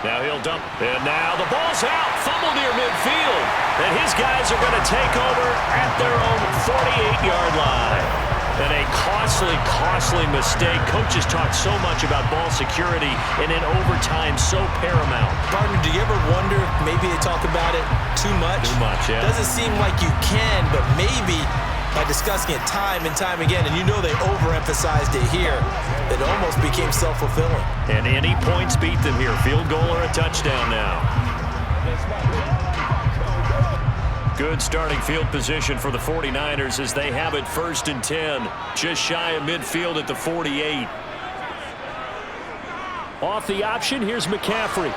S2: Now he'll dump. And now the ball's out. Fumble near midfield. And his guys are going to take over at their own 48-yard line. And a costly mistake. Coaches talk so much about ball security and in overtime so paramount.
S5: Partner, do you ever wonder if maybe they talk about it too much?
S2: Too much, yeah.
S5: Doesn't seem like you can, but maybe by discussing it time and time again, and you know they overemphasized it here, it almost became self-fulfilling.
S2: And any points beat them here. Field goal or a touchdown now. Good starting field position for the 49ers as they have it 1st and 10. Just shy of midfield at the 48. Off the option, here's McCaffrey.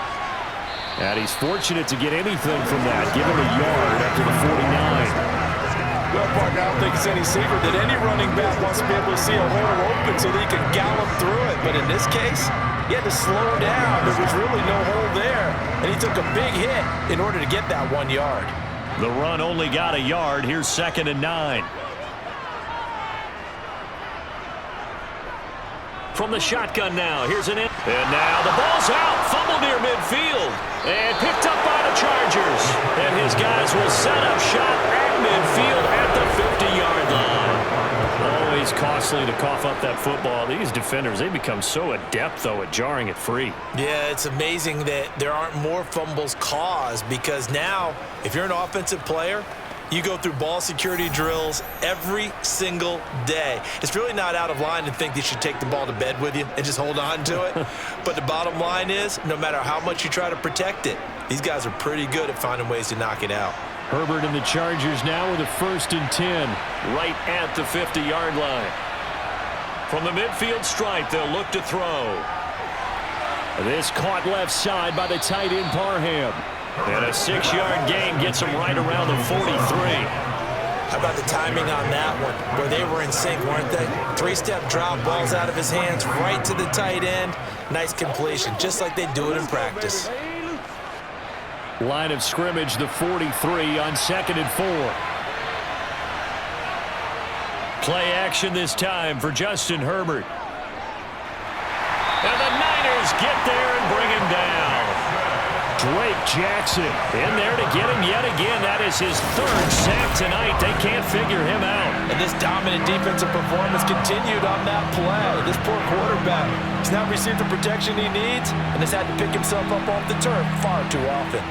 S2: And he's fortunate to get anything from that. Give him a yard up to the 49.
S3: Well, partner, I don't think it's any secret that any running back wants to be able to see a hole open so that he can gallop through it. But in this case, he had to slow down. There was really no hole there, and he took a big hit in order to get that 1 yard.
S2: The run only got a yard. Here's 2nd and 9. From the shotgun now, here's an in. And now the ball's out. Fumble near midfield. And picked up by the Chargers. And his guys will set up shop at midfield at the 50-yard line. Always costly to cough up that football. These defenders, they become so adept, though, at jarring it free.
S5: Yeah, it's amazing that there aren't more fumbles caused because now, if you're an offensive player, you go through ball security drills every single day. It's really not out of line to think you should take the ball to bed with you and just hold on to it. But the bottom line is, no matter how much you try to protect it, these guys are pretty good at finding ways to knock it out.
S2: Herbert and the Chargers now with a 1st and 10, right at the 50-yard line. From the midfield stripe, they'll look to throw. This caught left side by the tight end Parham. And a 6-yard gain gets him right around the 43.
S5: How about the timing on that one? Where they were in sync, weren't they? 3-step drop, balls out of his hands, right to the tight end. Nice completion, just like they do it in practice.
S2: Line of scrimmage, the 43 on 2nd and 4. Play action this time for Justin Herbert. And the Niners get there and bring him down. Drake Jackson in there to get him yet again. That is his 3rd sack tonight. They can't figure him out.
S5: And this dominant defensive performance continued on that play. This poor quarterback has not received the protection he needs and has had to pick himself up off the turf far too often.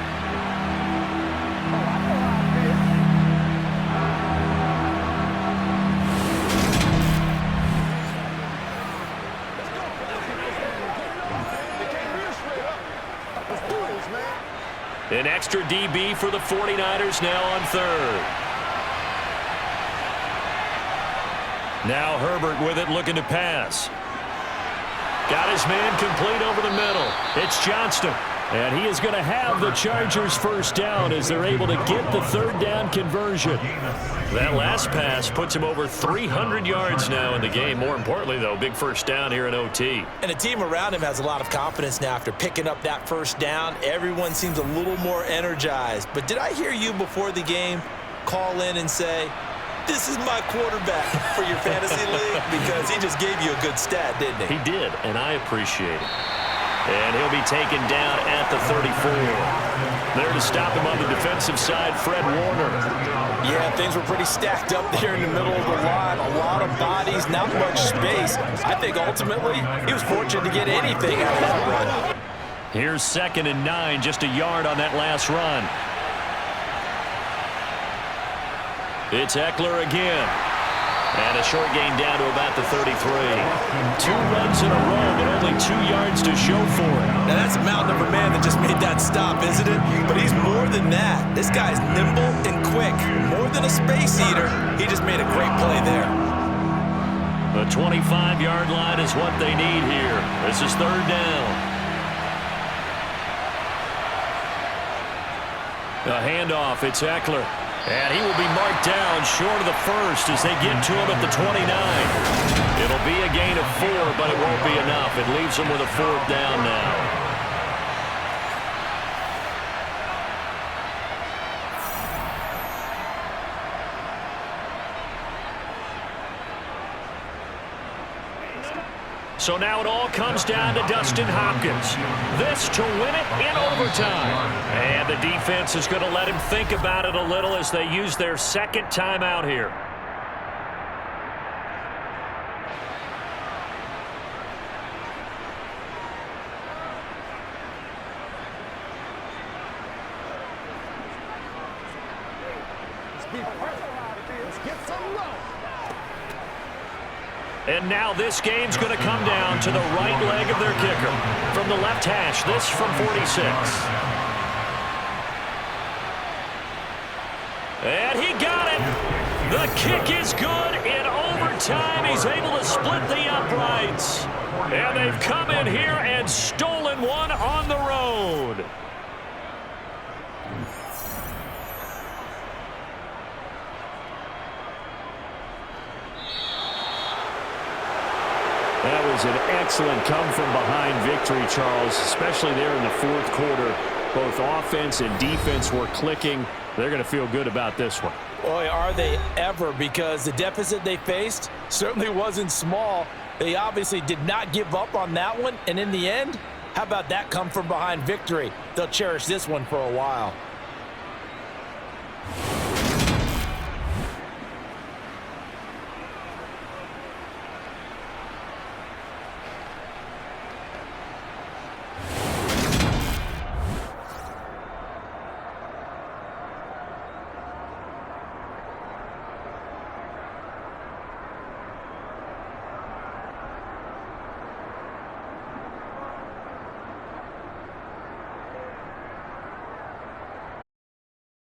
S2: An extra DB for the 49ers now on 3rd. Now Herbert with it, looking to pass. Got his man complete over the middle. It's Johnston. And he is going to have the Chargers first down as they're able to get the 3rd down conversion. That last pass puts him over 300 yards now in the game. More importantly, though, big first down here in OT.
S5: And the team around him has a lot of confidence now after picking up that first down. Everyone seems a little more energized. But did I hear you before the game call in and say, this is my quarterback for your fantasy league? Because he just gave you a good stat, didn't he?
S4: He did, and I appreciate it. And he'll be taken down at the 34. There to stop him on the defensive side, Fred Warner.
S5: Yeah, things were pretty stacked up there in the middle of the line. A lot of bodies, not much space. I think ultimately he was fortunate to get anything out of that run.
S4: Here's 2nd and 9, just a yard on that last run. It's Eckler again. And a short gain down to about the 33. 2 runs in a row, but only 2 yards to show for it.
S5: Now that's a mountain of a man that just made that stop, isn't it? But he's more than that. This guy's nimble and quick. More than a space eater. He just made a great play there.
S4: The 25-yard line is what they need here. This is 3rd down. A handoff, it's Eckler. And he will be marked down short of the first as they get to him at the 29. It'll be a gain of 4, but it won't be enough. It leaves them with a 4th down now. So now it all comes down to Dustin Hopkins. This to win it in overtime. And the defense is going to let him think about it a little as they use their 2nd timeout here. And now this game's going to come down to the right leg of their kicker. From the left hash, this from 46. And he got it. The kick is good in overtime. He's able to split the uprights. And they've come in here and stolen one on the road. That was an excellent come-from-behind victory, Charles, especially there in the 4th quarter. Both offense and defense were clicking. They're going to feel good about this one.
S5: Boy, are they ever, because the deficit they faced certainly wasn't small. They obviously did not give up on that one, and in the end, how about that come-from-behind victory? They'll cherish this one for a while.